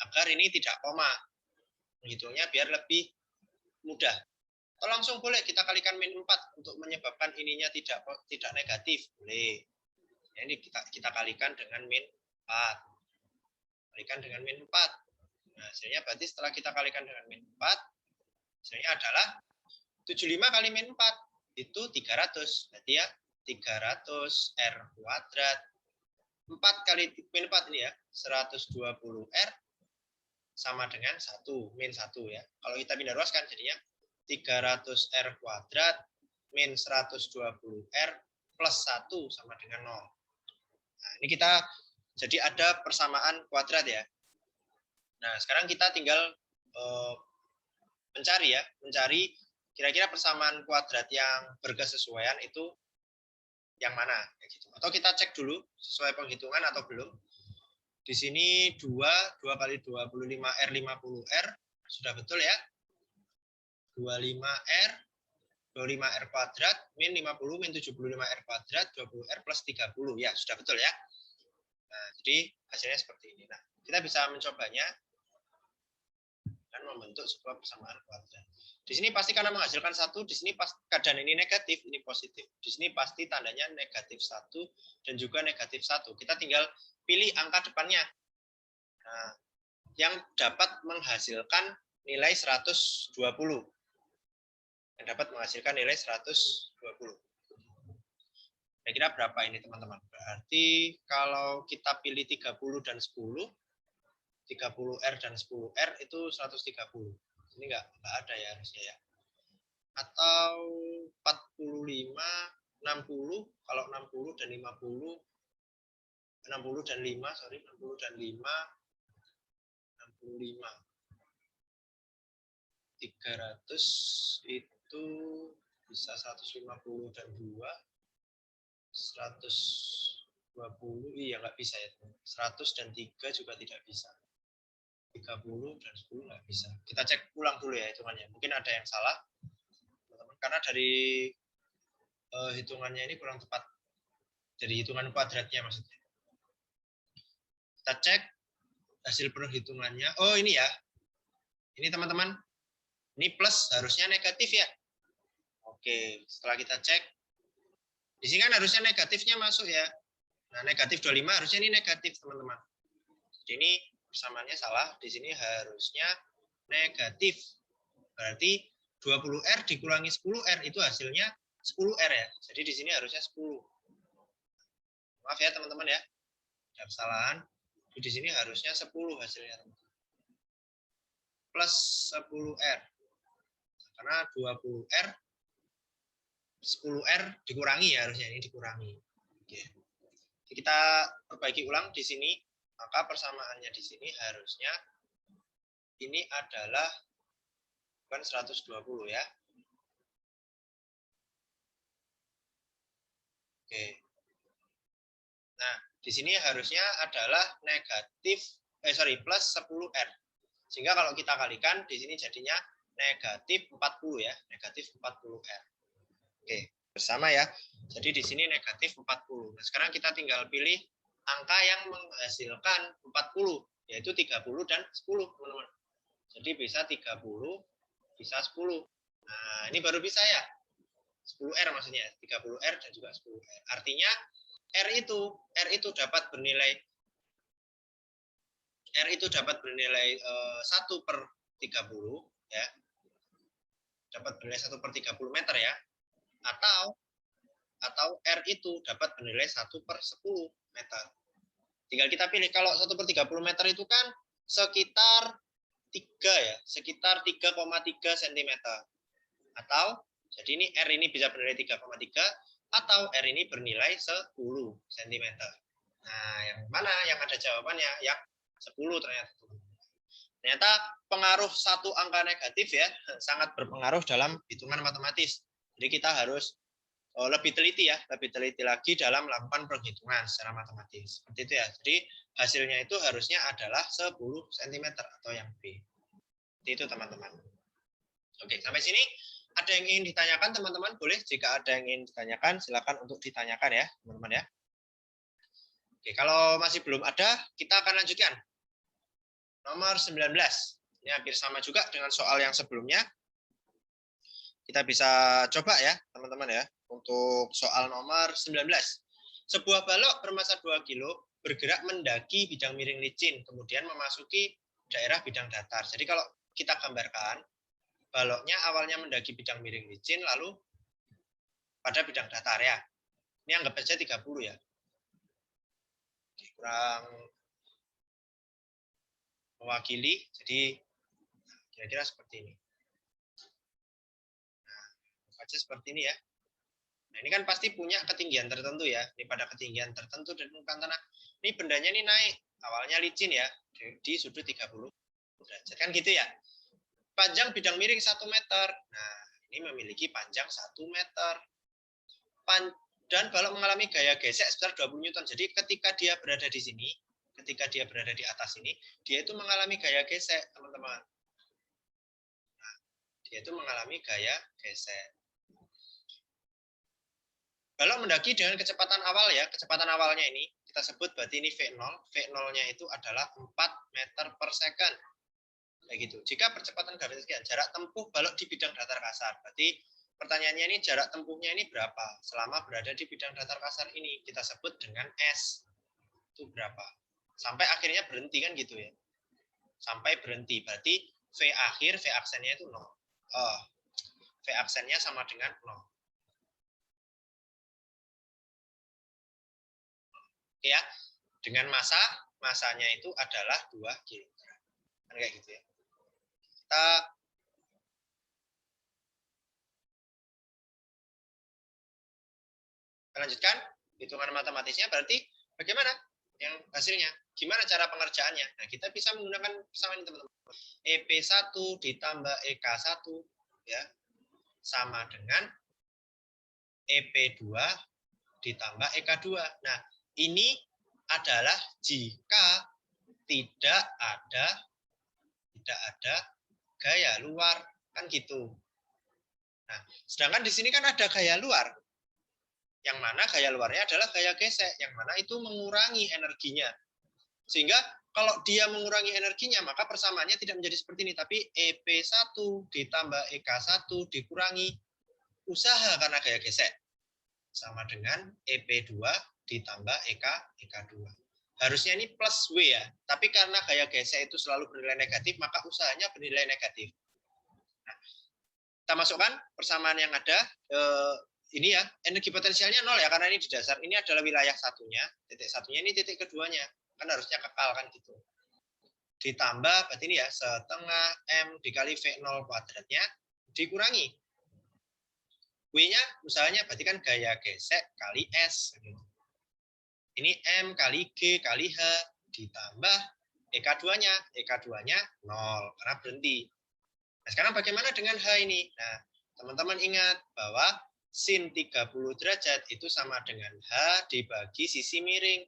Agar ini tidak koma. Menghitungnya biar lebih mudah. Atau langsung boleh kita kalikan min 4 untuk menyebabkan ininya tidak negatif. Boleh. Ya, ini kita kalikan dengan min 4. Kalikan dengan min 4. Nah, hasilnya berarti setelah kita kalikan dengan min 4, hasilnya adalah 75 kali min 4 itu 300. Berarti ya 300R kuadrat. 4 kali min 4 ini ya, 120R sama dengan 1, min 1 ya. Kalau kita pindah ruaskan jadinya 300R kuadrat min 120R plus 1 sama dengan 0. Nah, ini kita jadi ada persamaan kuadrat ya. Nah, sekarang kita tinggal mencari kira-kira persamaan kuadrat yang berkesesuaian itu yang mana, gitu. Atau kita cek dulu sesuai penghitungan atau belum. Di sini 2 kali 25R 50R sudah betul ya. 25R kuadrat min 50 min 75R kuadrat 20R plus 30 ya, sudah betul ya. Nah, jadi hasilnya seperti ini. Nah, kita bisa mencobanya dan membentuk sebuah persamaan kuadrat. Di sini pasti karena menghasilkan 1, di sini pas keadaan ini negatif, ini positif. Di sini pasti tandanya negatif 1 dan juga negatif 1. Kita tinggal pilih angka depannya. Nah, yang dapat menghasilkan nilai 120. Yang dapat menghasilkan nilai 120. Kira-kira berapa ini teman-teman? Berarti kalau kita pilih 30 dan 10, 30R dan 10R itu 130. Ini nggak ada ya harusnya ya. Atau 45, 60, kalau 60 dan 50, 60 dan 5, 60 dan 5, 65. 300 itu bisa 150 dan 2, 120, iya nggak bisa ya. 100 dan 3 juga tidak bisa. 30 dan 10 nggak bisa. Kita cek ulang dulu ya hitungannya. Mungkin ada yang salah, teman-teman. Karena dari hitungannya ini kurang tepat. Dari hitungan kuadratnya maksudnya. Kita cek hasil perhitungannya. Oh ini ya. Ini teman-teman. Ini plus harusnya negatif ya. Oke, setelah kita cek. Di sini kan harusnya negatifnya masuk ya. Nah, negatif 25 harusnya ini negatif, teman-teman. Jadi ini persamaannya salah. Di sini harusnya negatif. Berarti 20R dikurangi 10R itu hasilnya 10R ya. Jadi di sini harusnya 10. Maaf ya, teman-teman ya. Ada kesalahan. Di sini harusnya 10 hasilnya. Plus 10R. Karena 20R 10R dikurangi ya, harusnya ini dikurangi. Oke. Kita perbaiki ulang di sini, maka persamaannya di sini harusnya ini adalah bukan 120 ya. Oke. Nah, di sini harusnya adalah negatif plus 10R. Sehingga kalau kita kalikan di sini jadinya negatif 40 ya, negatif 40R. Oke, bersama ya. Jadi di sini negatif 40. Nah, sekarang kita tinggal pilih angka yang menghasilkan 40, yaitu 30 dan 10, teman-teman. Jadi bisa 30, bisa 10. Nah, ini baru bisa ya. 10R maksudnya, 30R dan juga 10R. Artinya R itu dapat bernilai 1/30 ya. Dapat bernilai 1/30 meter ya. Atau R itu dapat bernilai 1/10 meter. Tinggal kita pilih. Kalau 1/30 meter itu kan sekitar 3 ya, sekitar 3,3 cm. Atau jadi ini R ini bisa bernilai 3,3 atau R ini bernilai 10 cm. Nah, yang mana yang ada jawabannya? Yang 10 ternyata. Ternyata pengaruh satu angka negatif ya sangat berpengaruh dalam hitungan matematis. Jadi kita harus lebih teliti ya, lebih teliti lagi dalam melakukan perhitungan secara matematis. Seperti itu ya. Jadi hasilnya itu harusnya adalah 10 cm atau yang B. Seperti itu teman-teman. Oke, sampai sini ada yang ingin ditanyakan teman-teman? Boleh jika ada yang ingin ditanyakan silakan untuk ditanyakan ya, teman-teman ya. Oke, kalau masih belum ada, kita akan lanjutkan. Nomor 19. Ini hampir sama juga dengan soal yang sebelumnya. Kita bisa coba ya, teman-teman ya, untuk soal nomor 19. Sebuah balok bermassa 2 kilo bergerak mendaki bidang miring licin, kemudian memasuki daerah bidang datar. Jadi kalau kita gambarkan, baloknya awalnya mendaki bidang miring licin, lalu pada bidang datar ya. Ini anggap saja 30 ya. Kurang mewakili, jadi kira-kira seperti ini. Nah, aja seperti ini ya. Nah, ini kan pasti punya ketinggian tertentu ya. Ini pada ketinggian tertentu dari permukaan tanah. Ini bendanya ini naik. Awalnya licin ya, di sudut 30 derajat. Kan gitu ya. Panjang bidang miring 1 meter. Nah, ini memiliki panjang 1 meter. Dan balok mengalami gaya gesek sebesar 20 Newton. Jadi ketika dia berada di sini, ketika dia berada di atas ini, dia itu mengalami gaya gesek, teman-teman. Nah, dia itu mengalami gaya gesek. Balok mendaki dengan kecepatan awal ya, kecepatan awalnya ini kita sebut berarti ini V0. V0-nya itu adalah 4 meter per second. Kayak gitu. Jika percepatan gravitasi jarak tempuh balok di bidang datar kasar. Berarti pertanyaannya ini jarak tempuhnya ini berapa? Selama berada di bidang datar kasar ini kita sebut dengan S. Itu berapa? Sampai akhirnya berhenti kan gitu ya. Sampai berhenti. Berarti V akhir, V aksennya itu 0. V aksennya sama dengan 0. Ya, dengan masanya itu adalah 2 kg. Kan kayak gitu ya. Kita lanjutkan hitungan matematisnya, berarti bagaimana yang hasilnya? Gimana cara pengerjaannya? Nah, kita bisa menggunakan persamaan ini, teman-teman. EP1 ditambah EK1 ya sama dengan EP2 ditambah EK2. Nah, ini adalah jika tidak ada tidak ada gaya luar, kan gitu. Nah, sedangkan di sini kan ada gaya luar. Yang mana gaya luarnya adalah gaya gesek, yang mana itu mengurangi energinya. Sehingga kalau dia mengurangi energinya, maka persamaannya tidak menjadi seperti ini, tapi EP1 ditambah EK1 dikurangi usaha karena gaya gesek. Sama dengan EP2 ditambah EK2. Harusnya ini plus W ya, tapi karena gaya gesek itu selalu bernilai negatif, maka usahanya bernilai negatif. Nah, kita masukkan persamaan yang ada, ini ya, energi potensialnya 0 ya, karena ini di dasar, ini adalah wilayah satunya, titik satunya ini titik keduanya, kan harusnya kekal kan gitu. Ditambah, berarti ini ya, setengah M dikali V0 kuadratnya, dikurangi. W-nya usahanya berarti kan gaya gesek kali S. Ini M kali G kali H, ditambah EK2-nya. EK2-nya 0, karena berhenti. Nah, sekarang bagaimana dengan H ini? Nah, teman-teman ingat bahwa sin 30 derajat itu sama dengan H dibagi sisi miring.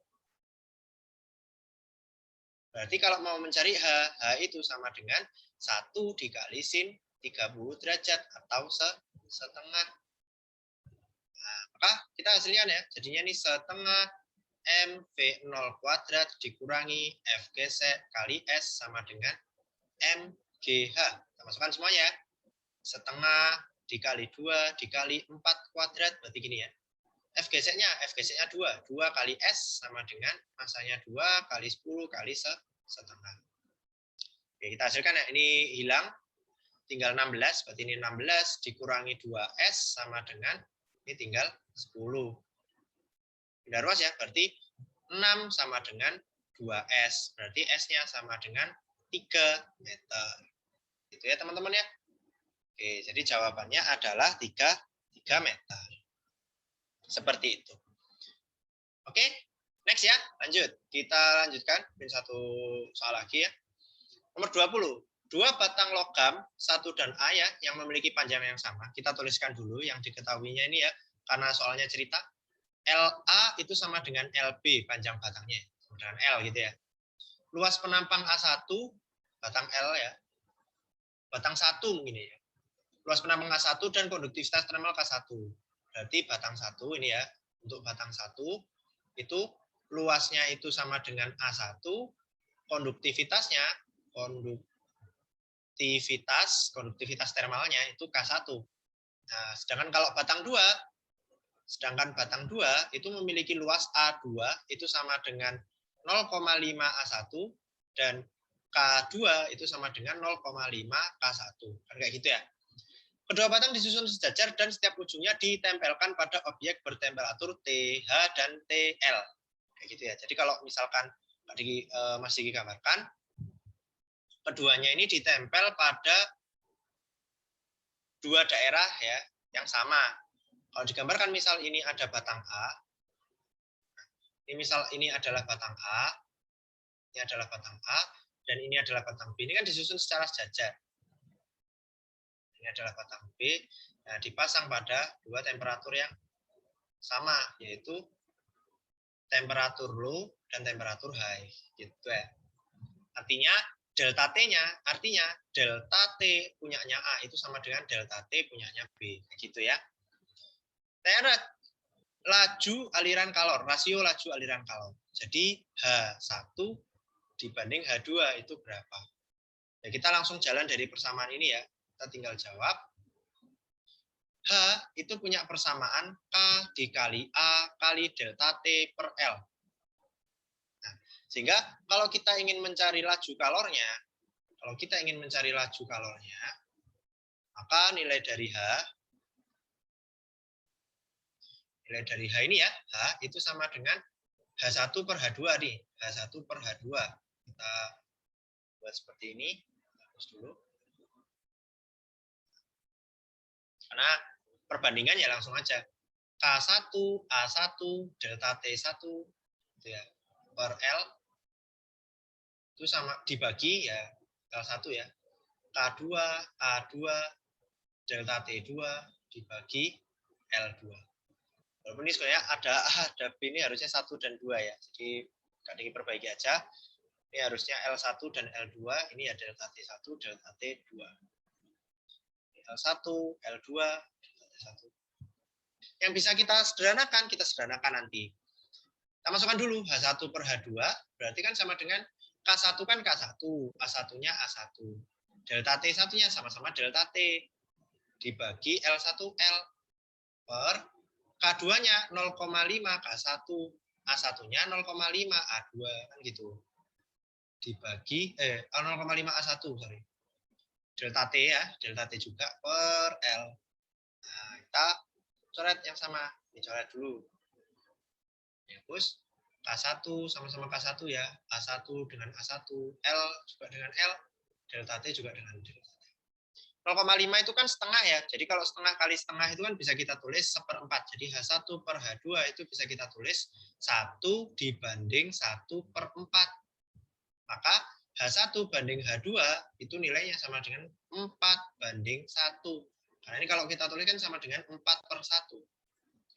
Berarti kalau mau mencari H, H itu sama dengan 1 dikali sin 30 derajat atau setengah. Nah, maka kita hasilnya ya, jadinya ini setengah M V0 kuadrat dikurangi F gesek kali S sama dengan MGH. Kita masukkan semuanya. Setengah dikali 2 dikali 4 kuadrat, berarti gini ya. F geseknya 2. 2 kali S sama dengan masanya 2 kali 10 kali setengah. Oke, kita hasilkan ya. Ini hilang. Tinggal 16. Berarti ini 16 dikurangi 2S sama dengan, ini tinggal 10. Pindah ruas ya, berarti 6 sama dengan 2S. Berarti S-nya sama dengan 3 meter. Gitu ya teman-teman ya. Oke, jadi jawabannya adalah 3 meter. Seperti itu. Oke, next ya, lanjut. Kita lanjutkan, satu soal lagi ya. Nomor 20. Dua batang logam, 1 dan A ya, yang memiliki panjang yang sama. Kita tuliskan dulu yang diketahuinya ini ya, karena soalnya cerita. LA itu sama dengan LB, panjang batangnya. Dengan L gitu ya. Luas penampang A1, batang L ya. Batang 1 mungkin ya. Luas penampang A1 dan konduktivitas termal K1. Berarti batang 1 ini ya, untuk batang 1 itu luasnya itu sama dengan A1, konduktivitas termalnya itu K1. Nah, sedangkan batang 2 itu memiliki luas A2 itu sama dengan 0,5 A1 dan K2 itu sama dengan 0,5 K1. Kan kayak gitu ya. Kedua batang disusun sejajar dan setiap ujungnya ditempelkan pada objek bertemperatur TH dan TL. Kayak gitu ya. Jadi kalau misalkan tadi Mas Diki gambarkan, keduanya ini ditempel pada dua daerah ya yang sama. Kalau digambarkan misal ini ada batang A, ini adalah batang A, ini adalah batang A, dan ini adalah batang B. Ini kan disusun secara sejajar. Ini adalah batang B, nah, dipasang pada dua temperatur yang sama, yaitu temperatur low dan temperatur high. Gitu ya. Artinya delta T-nya, artinya delta T punyanya A itu sama dengan delta T punyanya B. Gitu ya. Teret laju aliran kalor, rasio laju aliran kalor. Jadi H1 dibanding H2 itu berapa? Ya, kita langsung jalan dari persamaan ini ya. Kita tinggal jawab. H itu punya persamaan K dikali A kali delta T per L. Nah, sehingga kalau kita ingin mencari laju kalornya, maka nilai dari H ini ya, H itu sama dengan H1 per H2 nih. H1 per H2. Kita buat seperti ini. Hapus dulu. Karena perbandingannya langsung aja. K1, A1, delta T1 gitu ya, per L itu sama dibagi ya L1 ya. K2, A2, delta T2 dibagi L2. Walaupun ini sebenarnya ada A, ada B, ini harusnya 1 dan 2 ya. Jadi kadang perbaiki aja. Ini harusnya L1 dan L2, ini ya delta T1, delta T2. L1, L2, delta T1. Yang bisa kita sederhanakan nanti. Kita masukkan dulu H1 per H2, berarti kan sama dengan K1 kan K1, A1-nya A1. Delta T1-nya sama-sama delta T, dibagi L1L per K2-nya 0,5 K1, A1-nya 0,5 A2, kan gitu. Dibagi 0,5 A1, sorry. Delta T ya, delta T juga per L. Nah, kita coret yang sama, dicoret dulu. Terus K1 sama-sama K1 ya, A1 dengan A1, L juga dengan L, delta T juga dengan delta T. 0,5 itu kan setengah ya, jadi kalau setengah kali setengah itu kan bisa kita tulis 1/4. Jadi H1 per H2 itu bisa kita tulis 1 dibanding 1/4. Maka H1 banding H2 itu nilainya sama dengan 4 banding 1. Karena ini kalau kita tulis kan sama dengan 4/1.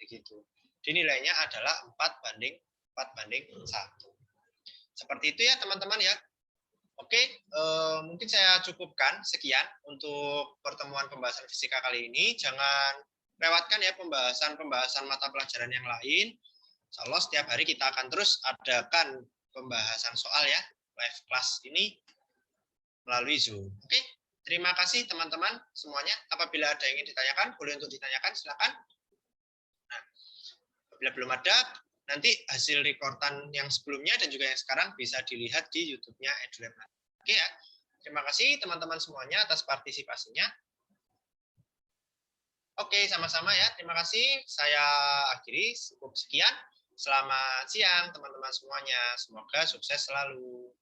Begitu. Jadi nilainya adalah 4 banding 1. Seperti itu ya teman-teman ya. Oke, mungkin saya cukupkan sekian untuk pertemuan pembahasan fisika kali ini. Jangan lewatkan ya pembahasan mata pelajaran yang lain. Insya Allah setiap hari kita akan terus adakan pembahasan soal ya, live class ini melalui Zoom. Oke, terima kasih teman-teman semuanya. Apabila ada yang ingin ditanyakan, boleh untuk ditanyakan, silakan. Nah, apabila belum ada, nanti hasil rekordan yang sebelumnya dan juga yang sekarang bisa dilihat di YouTube-nya EduLab. Oke ya, terima kasih teman-teman semuanya atas partisipasinya. Oke, sama-sama ya, terima kasih. Saya akhiri, cukup sekian. Selamat siang teman-teman semuanya. Semoga sukses selalu.